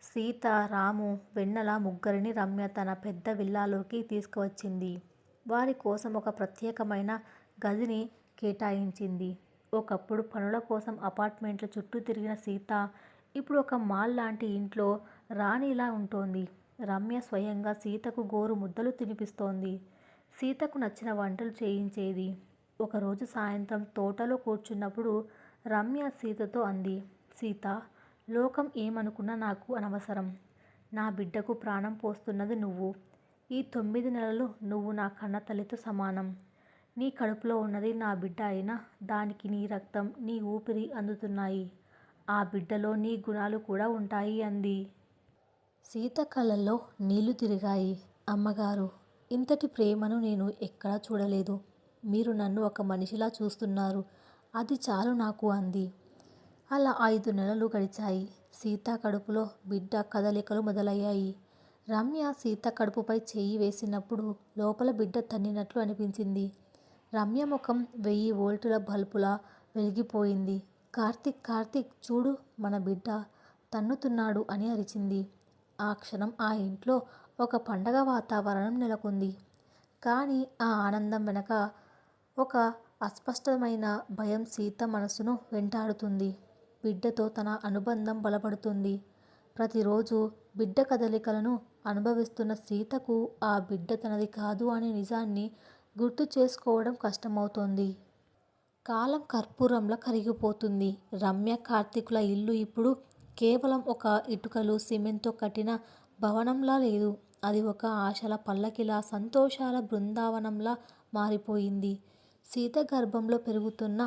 సీత, రాము, వెన్నెల ముగ్గురిని రమ్య తన పెద్ద విల్లాలోకి తీసుకువచ్చింది. వారి కోసం ఒక ప్రత్యేకమైన గదిని కేటాయించింది. ఒకప్పుడు పనుల కోసం అపార్ట్మెంట్ల చుట్టూ తిరిగిన సీత ఇప్పుడు ఒక మాల్ లాంటి ఇంట్లో రాణిలా ఉంటోంది. రమ్య స్వయంగా సీతకు గోరు ముద్దలు తినిపిస్తోంది. సీతకు నచ్చిన వంటలు చేయించేది. ఒకరోజు సాయంత్రం తోటలో కూర్చున్నప్పుడు రమ్య సీతతో అంది, సీత, లోకం ఏమనుకున్నా నాకు అనవసరం. నా బిడ్డకు ప్రాణం పోస్తున్నది నువ్వు. ఈ 9 నెలలు నువ్వు నా కన్న తల్లితో సమానం. నీ కడుపులో ఉన్నది నా బిడ్డ అయినా దానికి నీ రక్తం, నీ ఊపిరి అందుతున్నాయి. ఆ బిడ్డలో నీ గుణాలు కూడా ఉంటాయి అంది. సీత కళ్ళల్లో నీళ్లు తిరిగాయి. అమ్మగారు, ఇంతటి ప్రేమను నేను ఎక్కడా చూడలేదు. మీరు నన్ను ఒక మనిషిలా చూస్తున్నారు. అది చాలు నాకు అంది. అలా 5 నెలలు గడిచాయి. సీత కడుపులో బిడ్డ కదలికలు మొదలయ్యాయి. రమ్య సీత కడుపుపై చెయ్యి వేసినప్పుడు లోపల బిడ్డ తన్నినట్లు అనిపించింది. రమ్య ముఖం 1000 వోల్టుల బల్బులా వెలిగిపోయింది. కార్తీక్, కార్తీక్, చూడు, మన బిడ్డ తన్నుతున్నాడు అని అరిచింది. ఆ క్షణం ఆ ఇంట్లో ఒక పండగ వాతావరణం నెలకొంది. కానీ ఆ ఆనందం వెనక ఒక అస్పష్టమైన భయం సీత మనసును వెంటాడుతుంది. బిడ్డతో తన అనుబంధం బలపడుతుంది. ప్రతిరోజు బిడ్డ కదలికలను అనుభవిస్తున్న సీతకు ఆ బిడ్డ తనది కాదు అనే నిజాన్ని గుర్తు చేసుకోవడం కష్టమవుతోంది. కాలం కర్పూరంలా కరిగిపోతుంది. రమ్య, కార్తీకుల ఇల్లు ఇప్పుడు కేవలం ఒక ఇటుకలు, సిమెంట్తో కట్టిన భవనంలా లేదు. అది ఒక ఆశల పల్లకిలా, సంతోషాల బృందావనంలా మారిపోయింది. సీత గర్భంలో పెరుగుతున్న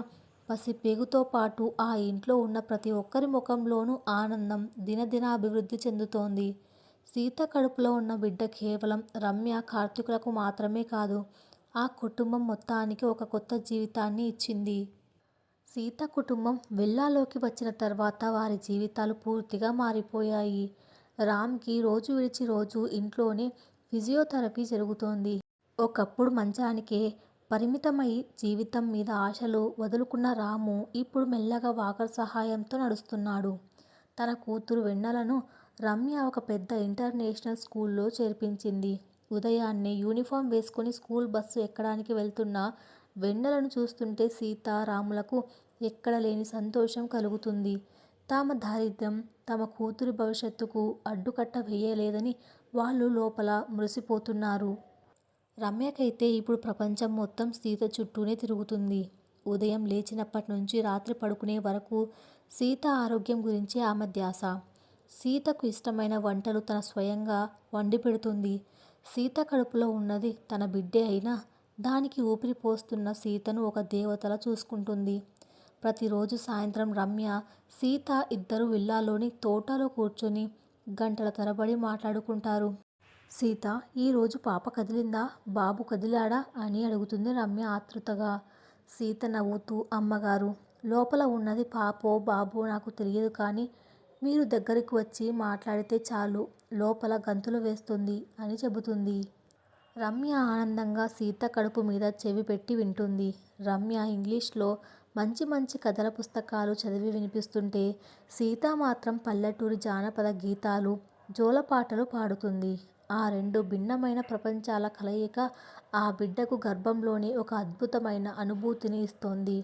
పసిపేగుతో పాటు ఆ ఇంట్లో ఉన్న ప్రతి ఒక్కరి ముఖంలోనూ ఆనందం దినదినాభివృద్ధి చెందుతోంది. సీత కడుపులో ఉన్న బిడ్డ కేవలం రమ్య, కార్తీకులకు మాత్రమే కాదు, ఆ కుటుంబం మొత్తానికి ఒక కొత్త జీవితాన్ని ఇచ్చింది. సీత కుటుంబం విల్లాలోకి వచ్చిన తర్వాత వారి జీవితాలు పూర్తిగా మారిపోయాయి. రామ్కి రోజు విడిచి రోజు ఇంట్లోనే ఫిజియోథెరపీ జరుగుతోంది. ఒకప్పుడు మంచానికే పరిమితమై జీవితం మీద ఆశలు వదులుకున్న రాము ఇప్పుడు మెల్లగా వాకర్ సహాయంతో నడుస్తున్నాడు. తన కూతురు వెన్నెలను రమ్య ఒక పెద్ద ఇంటర్నేషనల్ స్కూల్లో చేర్పించింది. ఉదయాన్నే యూనిఫామ్ వేసుకుని స్కూల్ బస్సు ఎక్కడానికి వెళ్తున్న వెన్నెలను చూస్తుంటే సీత, రాములకు ఎక్కడ లేని సంతోషం కలుగుతుంది. తమ దారిద్ర్యం తమ కూతురి భవిష్యత్తుకు అడ్డుకట్ట వేయలేదని వాళ్ళు లోపల మురిసిపోతున్నారు. రమ్యకైతే ఇప్పుడు ప్రపంచం మొత్తం సీత చుట్టూనే తిరుగుతుంది. ఉదయం లేచినప్పటి నుంచి రాత్రి పడుకునే వరకు సీత ఆరోగ్యం గురించి ఆమె ధ్యాస. సీతకు ఇష్టమైన వంటలు తన స్వయంగా వండి పెడుతుంది. సీత కడుపులో ఉన్నది తన బిడ్డే అయినా దానికి ఊపిరి పోస్తున్న సీతను ఒక దేవతలా చూసుకుంటుంది. ప్రతిరోజు సాయంత్రం రమ్య, సీత ఇద్దరు విల్లాలోని తోటలో కూర్చొని గంటల తరబడి మాట్లాడుకుంటారు. సీత, ఈరోజు పాప కదిలిందా, బాబు కదిలాడా అని అడుగుతుంది రమ్య ఆతృతగా. సీత నవ్వుతూ, అమ్మగారు, లోపల ఉన్నది పాపో బాబో నాకు తెలియదు, కానీ మీరు దగ్గరికి వచ్చి మాట్లాడితే చాలు లోపల గంతులు వేస్తుంది అని చెబుతుంది. రమ్య ఆనందంగా సీత కడుపు మీద చెవి పెట్టి వింటుంది. రమ్య ఇంగ్లీష్లో మంచి మంచి కథల పుస్తకాలు చదివి వినిపిస్తుంటే సీత మాత్రం పల్లెటూరి జానపద గీతాలు, జోలపాటలు పాడుతుంది. ఆ రెండు భిన్నమైన ప్రపంచాల కలయిక ఆ బిడ్డకు గర్భంలోనే ఒక అద్భుతమైన అనుభూతిని ఇస్తోంది.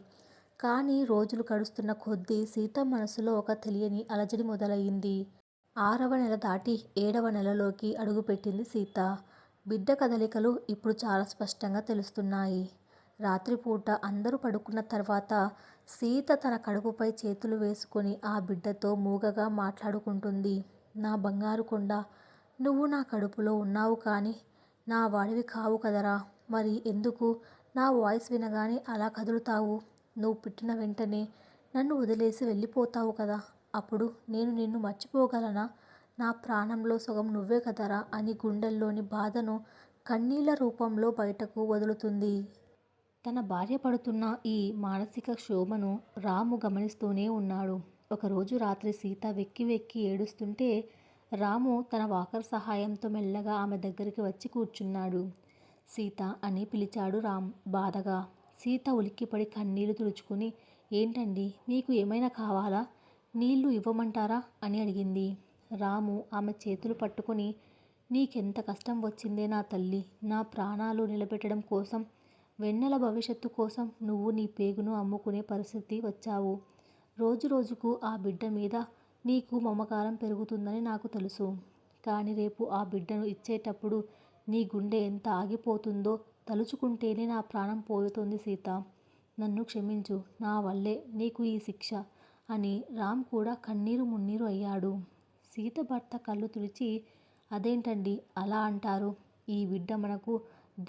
కానీ రోజులు గడుస్తున్న కొద్దీ సీత మనసులో ఒక తెలియని అలజడి మొదలయ్యింది. 6వ నెల దాటి 7వ నెలలోకి అడుగుపెట్టింది సీత. బిడ్డ కదలికలు ఇప్పుడు చాలా స్పష్టంగా తెలుస్తున్నాయి. రాత్రిపూట అందరూ పడుకున్న తర్వాత సీత తన కడుపుపై చేతులు వేసుకొని ఆ బిడ్డతో మూగగా మాట్లాడుకుంటుంది. నా బంగారు కొండ, నువ్వు నా కడుపులో ఉన్నావు కానీ నా వాడివి కావు కదరా. మరి ఎందుకు నా వాయిస్ వినగానే అలా కదులుతావు? నువ్వు పుట్టిన వెంటనే నన్ను వదిలేసి వెళ్ళిపోతావు కదా. అప్పుడు నేను నిన్ను మర్చిపోగలనా? నా ప్రాణంలో సగం నువ్వే కదరా అని గుండెల్లోని బాధను కన్నీళ్ల రూపంలో బయటకు వదులుతుంది. తన భార్య పడుతున్న ఈ మానసిక క్షోభను రాము గమనిస్తూనే ఉన్నాడు. ఒకరోజు రాత్రి సీత వెక్కి వెక్కి ఏడుస్తుంటే రాము తన వాకర్ సహాయంతో మెల్లగా ఆమె దగ్గరికి వచ్చి కూర్చున్నాడు. సీత అని పిలిచాడు రామ్ బాధగా. సీత ఉలిక్కిపడి కన్నీళ్లు తుడుచుకుని, ఏంటండి, మీకు ఏమైనా కావాలా? నీళ్లు ఇవ్వమంటారా అని అడిగింది. రాము ఆమె చేతులు పట్టుకొని, నీకెంత కష్టం వచ్చిందే నా తల్లి. నా ప్రాణాలు నిలబెట్టడం కోసం, వెన్నెల భవిష్యత్తు కోసం నువ్వు నీ పేగును అమ్ముకునే పరిస్థితి వచ్చావు. రోజు రోజుకు ఆ బిడ్డ మీద నీకు మమకారం పెరుగుతుందని నాకు తెలుసు. కానీ రేపు ఆ బిడ్డను ఇచ్చేటప్పుడు నీ గుండె ఎంత ఆగిపోతుందో తలుచుకుంటేనే నా ప్రాణం పోతుంది సీత. నన్ను క్షమించు, నా వల్లే నీకు ఈ శిక్ష అని రామ్ కూడా కన్నీరు మున్నీరు అయ్యాడు. సీత భర్త కళ్ళు తుడిచి, అదేంటండి అలా అంటారు? ఈ బిడ్డ మనకు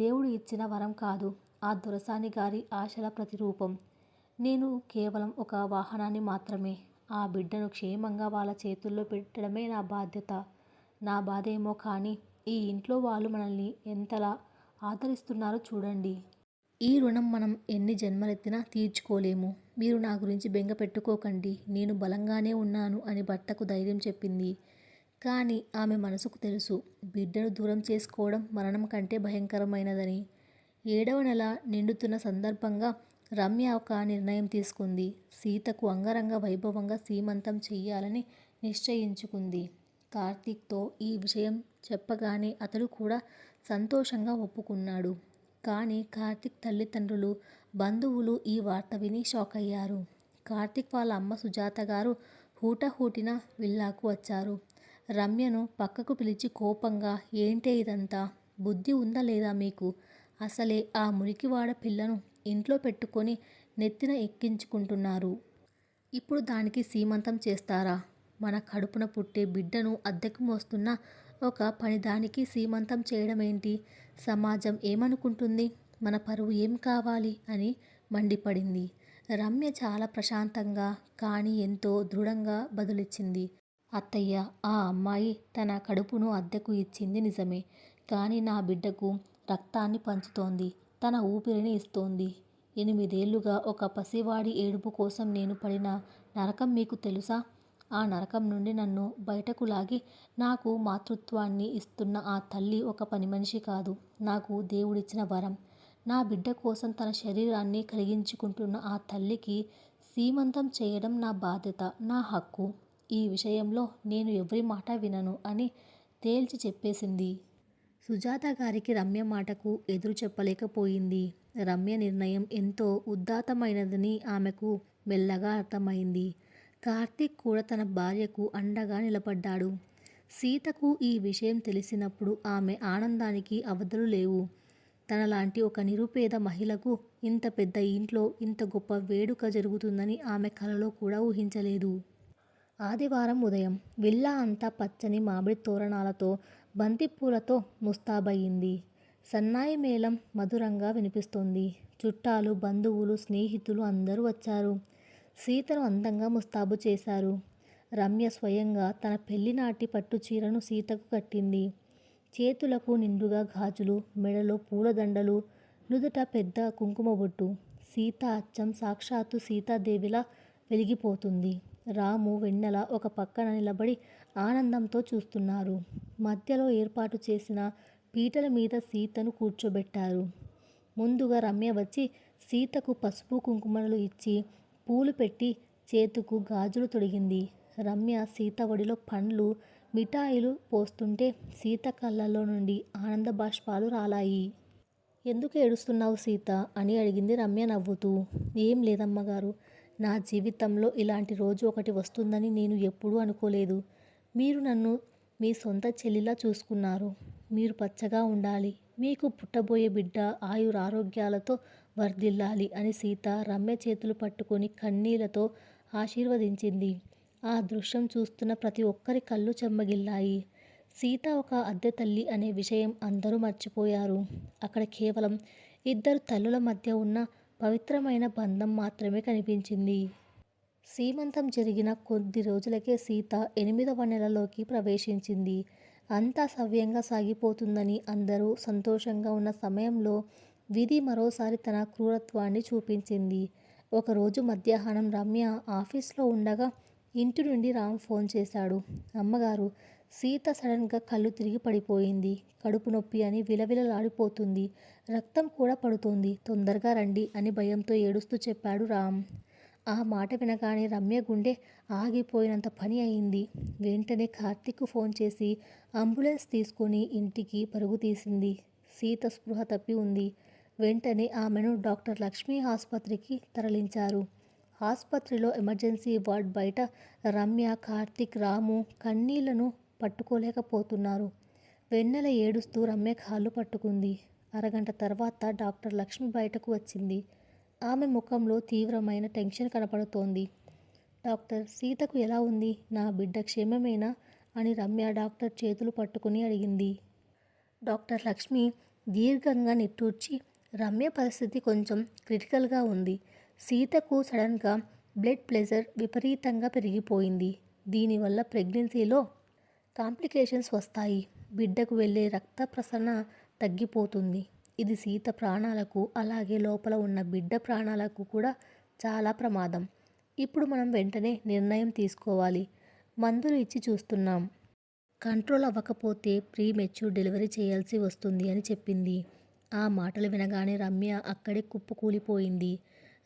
దేవుడు ఇచ్చిన వరం కాదు, ఆ దొరసాని గారి ఆశల ప్రతిరూపం. నేను కేవలం ఒక వాహనాన్ని మాత్రమే. ఆ బిడ్డను క్షేమంగా వాళ్ళ చేతుల్లో పెట్టడమే నా బాధ్యత. నా బాధేమో కానీ ఈ ఇంట్లో వాళ్ళు మనల్ని ఎంతలా ఆదరిస్తున్నారో చూడండి. ఈ రుణం మనం ఎన్ని జన్మలెత్తినా తీర్చుకోలేము. మీరు నా గురించి బెంగ పెట్టుకోకండి, నేను బలంగానే ఉన్నాను అని భర్తకు ధైర్యం చెప్పింది. కానీ ఆమె మనసుకు తెలుసు, బిడ్డను దూరం చేసుకోవడం మరణం కంటే భయంకరమైనదని. 7వ నెల నిండుతున్న సందర్భంగా రమ్య ఒక నిర్ణయం తీసుకుంది. సీతకు అంగరంగ వైభవంగా సీమంతం చెయ్యాలని నిశ్చయించుకుంది. కార్తీక్తో ఈ విషయం చెప్పగానే అతడు కూడా సంతోషంగా ఒప్పుకున్నాడు. కానీ కార్తీక్ తల్లిదండ్రులు, బంధువులు ఈ వార్త విని షాక్ అయ్యారు. కార్తీక్ వాళ్ళ అమ్మ సుజాత గారు హూటాహూటిన విల్లాకు వచ్చారు. రమ్యను పక్కకు పిలిచి కోపంగా, ఏంటే ఇదంతా? బుద్ధి ఉందా లేదా మీకు? అసలే ఆ మురికివాడ పిల్లను ఇంట్లో పెట్టుకొని నెత్తిన ఎక్కించుకుంటున్నారు. ఇప్పుడు దానికి సీమంతం చేస్తారా? మన కడుపున పుట్టే బిడ్డను అద్దెకు మోస్తున్న ఒక పనిదానికి సీమంతం చేయడం ఏంటి? సమాజం ఏమనుకుంటుంది? మన పరువు ఏం కావాలి అని మండిపడింది. రమ్య చాలా ప్రశాంతంగా కానీ ఎంతో దృఢంగా బదులిచ్చింది. అత్తయ్య, ఆ అమ్మాయి తన కడుపును అద్దెకు ఇచ్చింది నిజమే. కానీ నా బిడ్డకు రక్తాన్ని పంచుతోంది, తన ఊపిరిని ఇస్తోంది. 8 ఏళ్లుగా ఒక పసివాడి ఏడుపు కోసం నేను పడిన నరకం మీకు తెలుసా? ఆ నరకం నుండి నన్ను బయటకు లాగి నాకు మాతృత్వాన్ని ఇస్తున్న ఆ తల్లి ఒక పనిమనిషి కాదు, నాకు దేవుడిచ్చిన వరం. నా బిడ్డ కోసం తన శరీరాన్ని కరిగించుకుంటున్న ఆ తల్లికి సీమంతం చేయడం నా బాధ్యత, నా హక్కు. ఈ విషయంలో నేను ఎవరి మాట వినను అని తేల్చి చెప్పేసింది. సుజాత గారికి రమ్య మాటకు ఎదురు చెప్పలేకపోయింది. రమ్య నిర్ణయం ఎంతో ఉదాత్తమైనదని ఆమెకు మెల్లగా అర్థమైంది. కార్తీక్ కూడా తన భార్యకు అండగా నిలబడ్డాడు. సీతకు ఈ విషయం తెలిసినప్పుడు ఆమె ఆనందానికి అవధులు లేవు. తనలాంటి ఒక నిరుపేద మహిళకు ఇంత పెద్ద ఇంట్లో ఇంత గొప్ప వేడుక జరుగుతుందని ఆమె కలలో కూడా ఊహించలేదు. ఆదివారం ఉదయం విల్లా అంతా పచ్చని మామిడి తోరణాలతో, బంతిపూలతో ముస్తాబయ్యింది. సన్నాయి మేళం మధురంగా వినిపిస్తోంది. చుట్టాలు, బంధువులు, స్నేహితులు అందరూ వచ్చారు. సీతను అందంగా ముస్తాబు చేశారు. రమ్య స్వయంగా తన పెళ్లినాటి పట్టుచీరను సీతకు కట్టింది. చేతులకు నిండుగా గాజులు, మెడలో పూలదండలు, నుదుట పెద్ద కుంకుమ బొట్టు. సీత అచ్చం సాక్షాత్తు సీతాదేవిలా వెలిగిపోతుంది. రాము, వెన్నెల ఒక పక్కన నిలబడి ఆనందంతో చూస్తున్నారు. మధ్యలో ఏర్పాటు చేసిన పీటల మీద సీతను కూర్చోబెట్టారు. ముందుగా రమ్య వచ్చి సీతకు పసుపు కుంకుమలు ఇచ్చి పూలు పెట్టి చేతుకు గాజులు తొడిగింది. రమ్య సీత ఒడిలో పండ్లు మిఠాయిలు పోస్తుంటే సీత కళ్ళల్లో నుండి ఆనంద బాష్పాలు రాలాయి. ఎందుకు ఏడుస్తున్నావు సీత అని అడిగింది రమ్య నవ్వుతూ. ఏం లేదమ్మగారు, నా జీవితంలో ఇలాంటి రోజు ఒకటి వస్తుందని నేను ఎప్పుడూ అనుకోలేదు. మీరు నన్ను మీ సొంత చెల్లిలా చూసుకున్నారు. మీరు పచ్చగా ఉండాలి, మీకు పుట్టబోయే బిడ్డ ఆయురారోగ్యాలతో వర్ధిల్లాలి అని సీత రమ్య చేతులు పట్టుకొని కన్నీళ్లతో ఆశీర్వదించింది. ఆ దృశ్యం చూస్తున్న ప్రతి ఒక్కరి కళ్ళు చెమ్మగిల్లాయి. సీత ఒక అద్దె తల్లి అనే విషయం అందరూ మర్చిపోయారు. అక్కడ కేవలం ఇద్దరు తల్లుల మధ్య ఉన్న పవిత్రమైన బంధం మాత్రమే కనిపించింది. సీమంతం జరిగిన కొద్ది రోజులకే సీత 8వ నెలలోకి ప్రవేశించింది. అంతా సవ్యంగా సాగిపోతుందని అందరూ సంతోషంగా ఉన్న సమయంలో విధి మరోసారి తన క్రూరత్వాన్ని చూపించింది. ఒకరోజు మధ్యాహ్నం రమ్య ఆఫీస్లో ఉండగా ఇంటి నుండి రామ్ ఫోన్ చేశాడు. అమ్మగారు, సీత సడన్గా కళ్ళు తిరిగి పడిపోయింది. కడుపు నొప్పి అని విలవిలలాడిపోతుంది. రక్తం కూడా పడుతోంది. తొందరగా రండి అని భయంతో ఏడుస్తూ చెప్పాడు రామ్. ఆ మాట వినగానే రమ్య గుండె ఆగిపోయినంత పని అయింది. వెంటనే కార్తీక్కు ఫోన్ చేసి అంబులెన్స్ తీసుకొని ఇంటికి పరుగు తీసింది. సీత స్పృహ తప్పి ఉంది. వెంటనే ఆమెను డాక్టర్ లక్ష్మి ఆసుపత్రికి తరలించారు. ఆసుపత్రిలో ఎమర్జెన్సీ వార్డ్ బయట రమ్య, కార్తీక్, రాము కన్నీళ్లను పట్టుకోలేకపోతున్నారు. వెన్నెల ఏడుస్తూ రమ్య కాళ్ళు పట్టుకుంది. అరగంట తర్వాత డాక్టర్ లక్ష్మి బయటకు వచ్చింది. ఆమె ముఖంలో తీవ్రమైన టెన్షన్ కనపడుతోంది. డాక్టర్, సీతకు ఎలా ఉంది? నా బిడ్డ క్షేమమేనా అని రమ్య డాక్టర్ చేతులు పట్టుకుని అడిగింది. డాక్టర్ లక్ష్మి దీర్ఘంగా నిట్టూర్చి, రమ్య పరిస్థితి కొంచెం క్రిటికల్గా ఉంది. సీతకు సడన్గా బ్లడ్ ప్రెషర్ విపరీతంగా పెరిగిపోయింది. దీనివల్ల ప్రెగ్నెన్సీలో కాంప్లికేషన్స్ వస్తాయి. బిడ్డకు వెళ్ళే రక్త ప్రసరణ తగ్గిపోతుంది. ఇది సీత ప్రాణాలకు, అలాగే లోపల ఉన్న బిడ్డ ప్రాణాలకు కూడా చాలా ప్రమాదం. ఇప్పుడు మనం వెంటనే నిర్ణయం తీసుకోవాలి. మందులు ఇచ్చి చూస్తున్నాం. కంట్రోల్ అవ్వకపోతే ప్రీ మెచ్యూర్ డెలివరీ చేయాల్సి వస్తుంది అని చెప్పింది. ఆ మాటలు వినగానే రమ్య అక్కడే కుప్పకూలిపోయింది.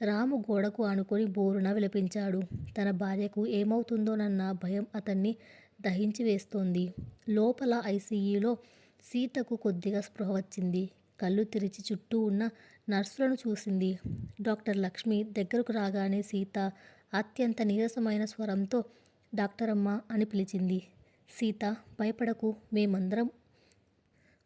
రాము గోడకు ఆనుకొని బోరున విలపించాడు. తన భార్యకు ఏమవుతుందోనన్న భయం అతన్ని దహించి వేస్తోంది. లోపల ఐసీయూలో సీతకు కొద్దిగా స్పృహ వచ్చింది. కళ్ళు తెరిచి చుట్టూ ఉన్న నర్సులను చూసింది. డాక్టర్ లక్ష్మి దగ్గరకు రాగానే సీత అత్యంత నీరసమైన స్వరంతో డాక్టర్ అమ్మ అని పిలిచింది. సీత, భయపడకు, మేమందరం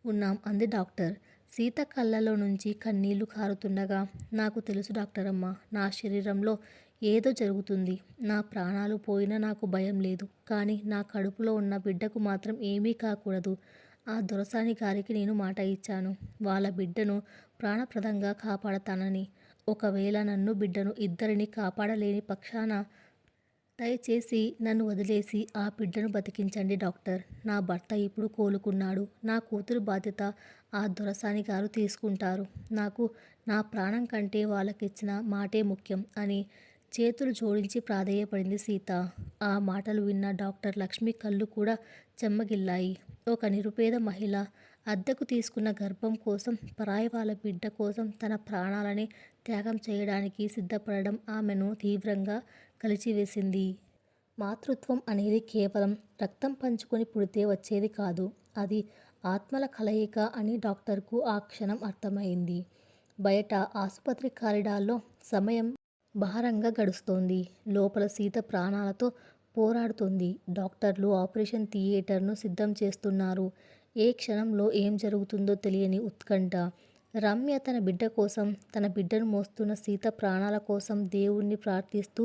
ఉన్నాం అంది డాక్టర్. సీత కళ్ళలో నుంచి కన్నీళ్లు కారుతుండగా, నాకు తెలుసు డాక్టర్ అమ్మ, నా శరీరంలో ఏదో జరుగుతుంది. నా ప్రాణాలు పోయినా నాకు భయం లేదు. కానీ నా కడుపులో ఉన్న బిడ్డకు మాత్రం ఏమీ కాకూడదు. ఆ దొరసాని గారికి నేను మాట ఇచ్చాను. వాళ్ళ బిడ్డను ప్రాణప్రదంగా కాపాడతానని. ఒకవేళ నన్ను, బిడ్డను ఇద్దరిని కాపాడలేని పక్షాన దయచేసి నన్ను వదిలేసి ఆ బిడ్డను బతికించండి డాక్టర్. నా భర్త ఇప్పుడు కోలుకున్నాడు. నా కూతురు బాధ్యత ఆ దొరసాని గారు తీసుకుంటారు. నాకు నా ప్రాణం కంటే వాళ్ళకిచ్చిన మాటే ముఖ్యం అని చేతులు జోడించి ప్రాధేయపడింది సీత. ఆ మాటలు విన్న డాక్టర్ లక్ష్మి కళ్ళు కూడా చెమ్మగిల్లాయి. ఒక నిరుపేద మహిళ అద్దెకు తీసుకున్న గర్భం కోసం, పరాయి వాళ్ళ బిడ్డ కోసం తన ప్రాణాలని త్యాగం చేయడానికి సిద్ధపడడం ఆమెను తీవ్రంగా కలిచివేసింది. మాతృత్వం అనేది కేవలం రక్తం పంచుకొని పుడితే వచ్చేది కాదు. అది ఆత్మల కలయిక అని డాక్టర్కు ఆ క్షణం అర్థమైంది. బయట ఆసుపత్రి కారిడార్లో సమయం భారంగా గడుస్తోంది. లోపల సీత ప్రాణాలతో పోరాడుతోంది. డాక్టర్లు ఆపరేషన్ థియేటర్ను సిద్ధం చేస్తున్నారు. ఏ క్షణంలో ఏం జరుగుతుందో తెలియని ఉత్కంఠ. రమ్య తన బిడ్డ కోసం, తన బిడ్డను మోస్తున్న సీత ప్రాణాల కోసం దేవుణ్ణి ప్రార్థిస్తూ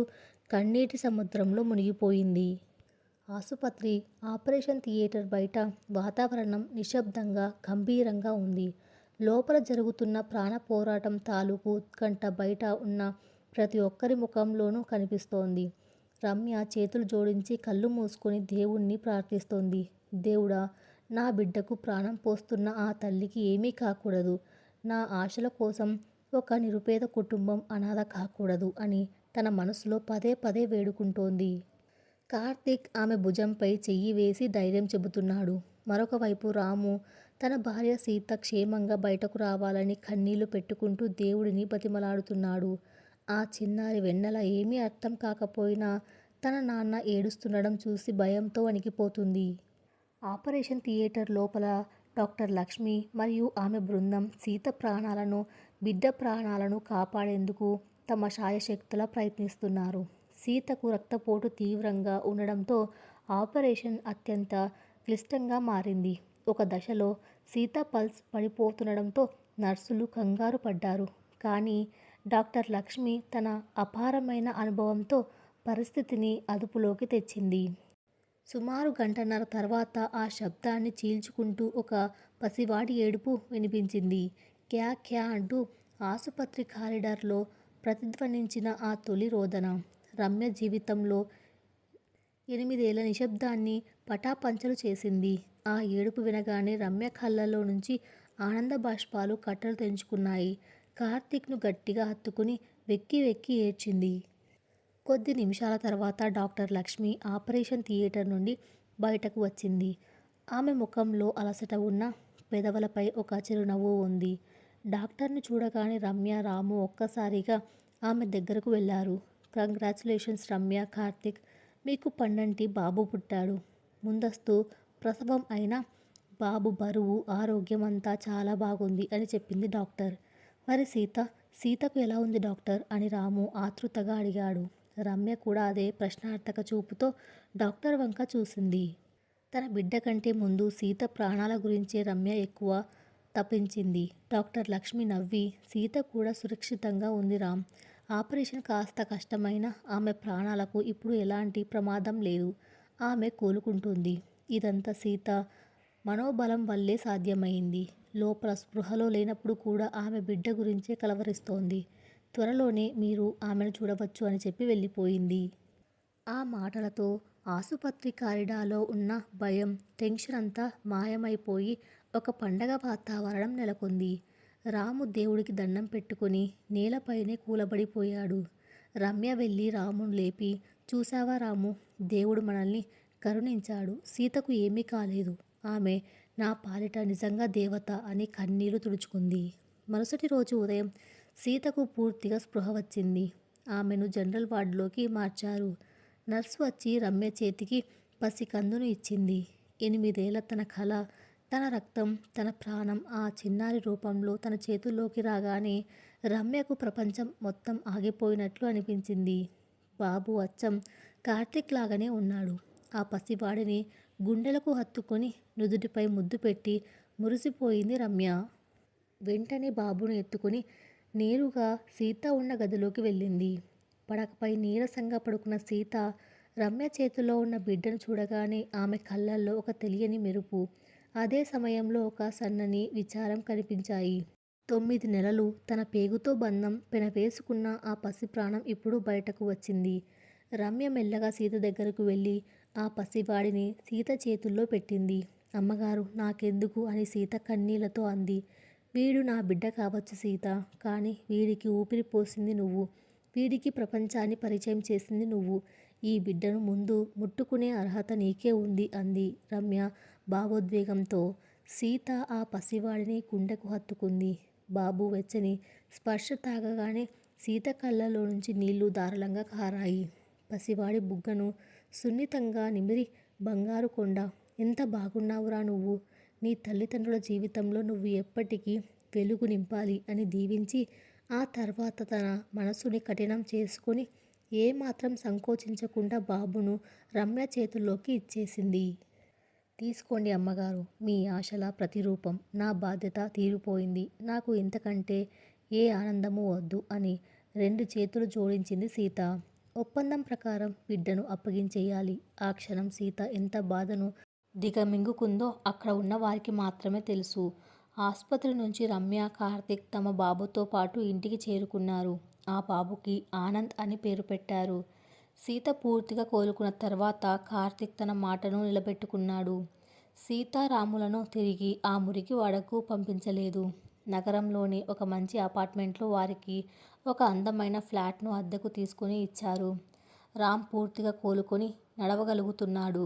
కన్నీటి సముద్రంలో మునిగిపోయింది. ఆసుపత్రి ఆపరేషన్ థియేటర్ బయట వాతావరణం నిశ్శబ్దంగా, గంభీరంగా ఉంది. లోపల జరుగుతున్న ప్రాణ పోరాటం తాలూకు ఉత్కంఠ బయట ఉన్న ప్రతి ఒక్కరి ముఖంలోనూ కనిపిస్తోంది. రమ్య చేతులు జోడించి కళ్ళు మూసుకొని దేవుణ్ణి ప్రార్థిస్తోంది. దేవుడా, నా బిడ్డకు ప్రాణం పోస్తున్న ఆ తల్లికి ఏమీ కాకూడదు. నా ఆశల కోసం ఒక నిరుపేద కుటుంబం అనాథ కాకూడదు అని తన మనసులో పదే పదే వేడుకుంటోంది. కార్తీక్ ఆమె భుజంపై చెయ్యి వేసి ధైర్యం చెబుతున్నాడు. మరొక వైపు రాము తన భార్య సీత క్షేమంగా బయటకు రావాలని కన్నీళ్లు పెట్టుకుంటూ దేవుడిని బతిమలాడుతున్నాడు. ఆ చిన్నారి వెన్నెల ఏమీ అర్థం కాకపోయినా తన నాన్న ఏడుస్తుండడం చూసి భయంతో వణికిపోతుంది. ఆపరేషన్ థియేటర్ లోపల డాక్టర్ లక్ష్మి మరియు ఆమె బృందం సీత ప్రాణాలను, బిడ్డ ప్రాణాలను కాపాడేందుకు తమ శాయశక్తులా ప్రయత్నిస్తున్నారు. సీతకు రక్తపోటు తీవ్రంగా ఉండడంతో ఆపరేషన్ అత్యంత క్లిష్టంగా మారింది. ఒక దశలో సీత పల్స్ పడిపోతుండడంతో నర్సులు కంగారు పడ్డారు. కానీ డాక్టర్ లక్ష్మి తన అపారమైన అనుభవంతో పరిస్థితిని అదుపులోకి తెచ్చింది. సుమారు గంటన్నర తర్వాత ఆ శబ్దాన్ని చీల్చుకుంటూ ఒక పసివాడి ఏడుపు వినిపించింది. క్యా క్యా అంటూ ఆసుపత్రి కారిడార్లో ప్రతిధ్వనించిన ఆ తొలి రోదన రమ్య జీవితంలో 8 ఏళ్ల నిశ్శబ్దాన్ని పటాపంచలు చేసింది. ఆ ఏడుపు వినగానే రమ్య కళ్ళల్లో నుంచి ఆనంద బాష్పాలు కట్టలు తెంచుకున్నాయి. కార్తీక్ను గట్టిగా హత్తుకుని వెక్కి వెక్కి ఏడ్చింది. కొద్ది నిమిషాల తర్వాత డాక్టర్ లక్ష్మి ఆపరేషన్ థియేటర్ నుండి బయటకు వచ్చింది. ఆమె ముఖంలో అలసట ఉన్న పెదవులపై ఒక చిరునవ్వు ఉంది. డాక్టర్ను చూడగానే రమ్య, రాము ఒక్కసారిగా ఆమె దగ్గరకు వెళ్లారు. కంగ్రాచ్యులేషన్స్ రమ్య, కార్తీక్, మీకు పండంటి బాబు పుట్టాడు. ముందస్తు ప్రసవం అయినా బాబు బరువు, ఆరోగ్యం అంతా చాలా బాగుంది అని చెప్పింది డాక్టర్. మరి సీతకు ఎలా ఉంది డాక్టర్ అని రాము ఆతృతగా అడిగాడు. రమ్య కూడా అదే ప్రశ్నార్థక చూపుతో డాక్టర్ వంక చూసింది. తన బిడ్డ కంటే ముందు సీత ప్రాణాల గురించే రమ్య ఎక్కువ తపించింది. డాక్టర్ లక్ష్మి నవ్వి, సీత కూడా సురక్షితంగా ఉంది రామ్. ఆపరేషన్ కాస్త కష్టమైనా ఆమె ప్రాణాలకు ఇప్పుడు ఎలాంటి ప్రమాదం లేదు. ఆమె కోలుకుంటుంది. ఇదంతా సీత మనోబలం వల్లే సాధ్యమైంది. లోపల స్పృహలో లేనప్పుడు కూడా ఆమె బిడ్డ గురించే కలవరిస్తోంది. త్వరలోనే మీరు ఆమెను చూడవచ్చు అని చెప్పి వెళ్ళిపోయింది. ఆ మాటలతో ఆసుపత్రి కారిడార్లో ఉన్న భయం, టెన్షన్ అంతా మాయమైపోయి ఒక పండగ వాతావరణం నెలకొంది. రాము దేవుడికి దండం పెట్టుకుని నేలపైనే కూలబడిపోయాడు. రమ్య వెళ్ళి రామును లేపి, చూసావా రాము, దేవుడు మనల్ని కరుణించాడు. సీతకు ఏమీ కాలేదు. ఆమె నా పాలిట నిజంగా దేవత అని కన్నీళ్లు తుడుచుకుంది. మరుసటి రోజు ఉదయం సీతకు పూర్తిగా స్పృహ వచ్చింది. ఆమెను జనరల్ వార్డులోకి మార్చారు. నర్సు వచ్చి రమ్య చేతికి పసికందును ఇచ్చింది. 8 ఏళ్ల తన కల, తన రక్తం, తన ప్రాణం ఆ చిన్నారి రూపంలో తన చేతుల్లోకి రాగానే రమ్యకు ప్రపంచం మొత్తం ఆగిపోయినట్లు అనిపించింది. బాబు అచ్చం కార్తీక్ లాగానే ఉన్నాడు. ఆ పసివాడిని గుండెలకు హత్తుకొని నుదుటిపై ముద్దు పెట్టి మురిసిపోయింది రమ్య. వెంటనే బాబును ఎత్తుకుని నేరుగా సీత ఉన్న గదిలోకి వెళ్ళింది. పడకపై నీరసంగా పడుకున్న సీత రమ్య చేతిలో ఉన్న బిడ్డను చూడగానే ఆమె కళ్ళల్లో ఒక తెలియని మెరుపు, అదే సమయంలో ఒక సన్నని విచారం కనిపించాయి. 9 నెలలు తన పేగుతో బంధం పెనవేసుకున్న ఆ పసి ప్రాణం ఇప్పుడు బయటకు వచ్చింది. రమ్య మెల్లగా సీత దగ్గరకు వెళ్ళి ఆ పసివాడిని సీత చేతుల్లో పెట్టింది. అమ్మగారు, నాకెందుకు అని సీత కన్నీళ్లతో అంది. వీడు నా బిడ్డ కావచ్చు సీత, కానీ వీడికి ఊపిరి పోసింది నువ్వు. వీడికి ప్రపంచాన్ని పరిచయం చేసింది నువ్వు. ఈ బిడ్డను ముందు ముట్టుకునే అర్హత నీకే ఉంది అంది రమ్య భావోద్వేగంతో. సీత ఆ పసివాడిని గుండెకు హత్తుకుంది. బాబు వెచ్చని స్పర్శ తాగగానే సీత కళ్ళలో నుంచి నీళ్లు ధారాళంగా కారాయి. పసివాడి బుగ్గను సున్నితంగా నిమిరి, బంగారు కొండ, ఎంత బాగున్నావురా నువ్వు. నీ తల్లిదండ్రుల జీవితంలో నువ్వు ఎప్పటికీ వెలుగు నింపాలి అని దీవించి, ఆ తర్వాత తన మనసుని కఠినం చేసుకొని ఏమాత్రం సంకోచించకుండా బాబును రమ్య చేతుల్లోకి ఇచ్చేసింది. తీసుకోండి అమ్మగారు, మీ ఆశల ప్రతిరూపం. నా బాధ్యత తీరిపోయింది. నాకు ఇంతకంటే ఏ ఆనందమూ వద్దు అని 2 చేతులు జోడించింది సీత. ఒప్పందం ప్రకారం బిడ్డను అప్పగించేయాలి. ఆ క్షణం సీత ఎంత బాధను దిగమింగుకుందో అక్కడ ఉన్న వారికి మాత్రమే తెలుసు. ఆసుపత్రి నుంచి రమ్య, కార్తీక్ తమ బాబుతో పాటు ఇంటికి చేరుకున్నారు. ఆ బాబుకి ఆనంద్ అని పేరు పెట్టారు. సీత పూర్తిగా కోలుకున్న తర్వాత కార్తీక్ తన మాటను నిలబెట్టుకున్నాడు. సీతారాములను తిరిగి ఆ మురికి వాడకు పంపించలేదు. నగరంలోని ఒక మంచి అపార్ట్మెంట్లో వారికి ఒక అందమైన ఫ్లాట్ను అద్దెకు తీసుకుని ఇచ్చారు. రామ్ పూర్తిగా కోలుకొని నడవగలుగుతున్నాడు.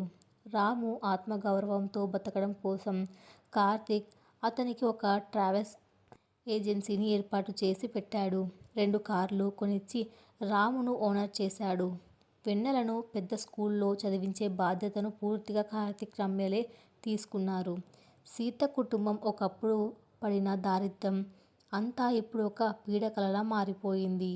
రాము ఆత్మగౌరవంతో బతకడం కోసం కార్తీక్ అతనికి ఒక ట్రావెల్స్ ఏజెన్సీని ఏర్పాటు చేసి పెట్టాడు. 2 కార్లు కొనిచ్చి రామును ఓనర్ చేశాడు. వెన్నెలను పెద్ద స్కూల్లో చదివించే బాధ్యతను పూర్తిగా కార్తీక్ రమ్యలే తీసుకున్నారు. సీత కుటుంబం ఒకప్పుడు పడిన దారిద్ర్యం అంతా ఇప్పుడు ఒక పీడకలలా మారిపోయింది.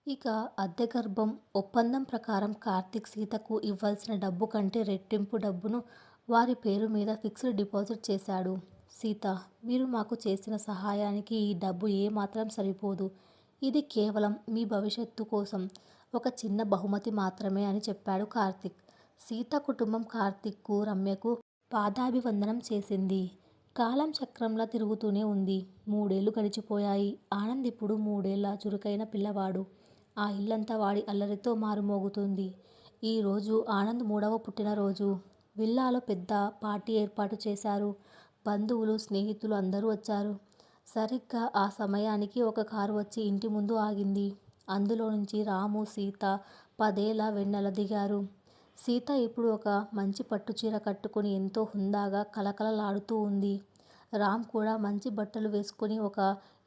ఇక అద్దె గర్భం ఒప్పందం ప్రకారం కార్తీక్ సీతకు ఇవ్వాల్సిన డబ్బు కంటే రెట్టింపు డబ్బును వారి పేరు మీద ఫిక్స్డ్ డిపాజిట్ చేశాడు. సీత, మీరు మాకు చేసిన సహాయానికి ఈ డబ్బు ఏమాత్రం సరిపోదు. ఇది కేవలం మీ భవిష్యత్తు కోసం ఒక చిన్న బహుమతి మాత్రమే అని చెప్పాడు కార్తీక్. సీత కుటుంబం కార్తీక్కు, రమ్యకు పాదాభివందనం చేసింది. కాలం చక్రంలా తిరుగుతూనే ఉంది. 3 ఏళ్లు గడిచిపోయాయి. ఆనంద్ ఇప్పుడు 3 ఏళ్ల చురుకైన పిల్లవాడు. ఆ ఇల్లంతా వాడి అల్లరితో మారుమోగుతుంది. ఈరోజు ఆనంద్ 3వ పుట్టినరోజు. విల్లాలో పెద్ద పార్టీ ఏర్పాటు చేశారు. బంధువులు, స్నేహితులు అందరూ వచ్చారు. సరిగ్గా ఆ సమయానికి ఒక కారు వచ్చి ఇంటి ముందు ఆగింది. అందులో నుంచి రాము, సీత, 10 ఏళ్ల వెన్నెల దిగారు. సీత ఇప్పుడు ఒక మంచి పట్టుచీర కట్టుకుని ఎంతో హుందాగా కళకళలాడుతూ ఉంది. రామ్ కూడా మంచి బట్టలు వేసుకుని ఒక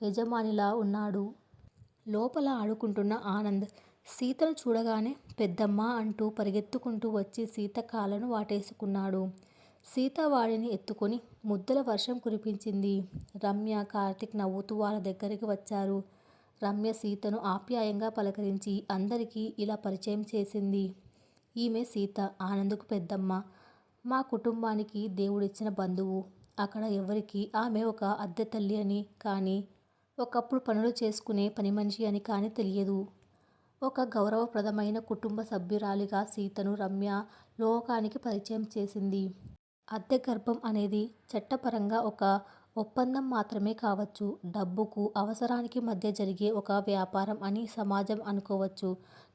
యజమానిలా ఉన్నాడు. లోపల ఆడుకుంటున్న ఆనంద్ సీతను చూడగానే పెద్దమ్మా అంటూ పరిగెత్తుకుంటూ వచ్చి సీత కాళ్ళను వాటేసుకున్నాడు. సీత వాడిని ఎత్తుకొని ముద్దుల వర్షం కురిపించింది. రమ్య, కార్తీక్ నవ్వుతూ వాళ్ళ దగ్గరికి వచ్చారు. రమ్య సీతను ఆప్యాయంగా పలకరించి అందరికీ ఇలా పరిచయం చేసింది. ఈమె సీత, ఆనంద్కు పెద్దమ్మ. మా కుటుంబానికి దేవుడిచ్చిన బంధువు. అక్కడ ఎవరికి ఆమె ఒక అద్దె తల్లి అని కానీ, ఒకప్పుడు పనులు చేసుకునే పనిమనిషి అని కానీ తెలియదు. ఒక గౌరవప్రదమైన కుటుంబ సభ్యురాలిగా సీతను రమ్య లోకానికి పరిచయం చేసింది. అద్దె గర్భం అనేది చట్టపరంగా ఒక ఒప్పందం మాత్రమే కావచ్చు. డబ్బుకు, అవసరానికి మధ్య జరిగే ఒక వ్యాపారం అని సమాజం అనుకోవచ్చు.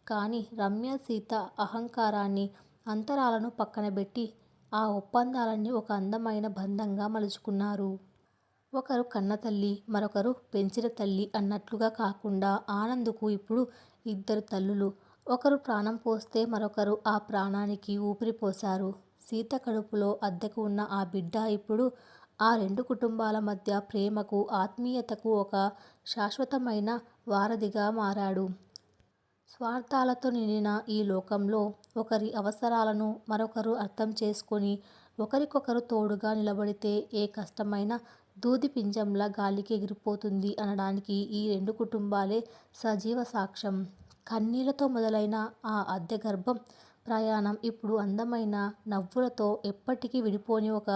కానీ రమ్య, సీత అహంకారాన్ని, అంతరాలను పక్కనబెట్టి ఆ ఒప్పందాలన్నీ ఒక అందమైన బంధంగా మలుచుకున్నారు. ఒకరు కన్నతల్లి, మరొకరు పెంచిన తల్లి అన్నట్లుగా కాకుండా ఆనంద్కు ఇప్పుడు 2 తల్లులు. ఒకరు ప్రాణం పోస్తే మరొకరు ఆ ప్రాణానికి ఊపిరి పోశారు. సీత కడుపులో అద్దెకు ఉన్న ఆ బిడ్డ ఇప్పుడు ఆ 2 కుటుంబాల మధ్య ప్రేమకు, ఆత్మీయతకు ఒక శాశ్వతమైన వారధిగా మారాడు. స్వార్థాలతో నిండిన ఈ లోకంలో ఒకరి అవసరాలను మరొకరు అర్థం చేసుకొని ఒకరికొకరు తోడుగా నిలబడితే ఏ కష్టమైనా దూది పింజంలా గాలికి ఎగిరిపోతుంది అనడానికి ఈ 2 కుటుంబాలే సజీవ సాక్ష్యం. కన్నీళ్లతో మొదలైన ఆ అద్దె గర్భం ప్రయాణం ఇప్పుడు అందమైన నవ్వులతో, ఎప్పటికీ విడిపోని ఒక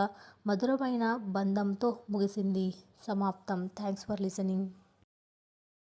మధురమైన బంధంతో ముగిసింది. సమాప్తం. Thanks for listening.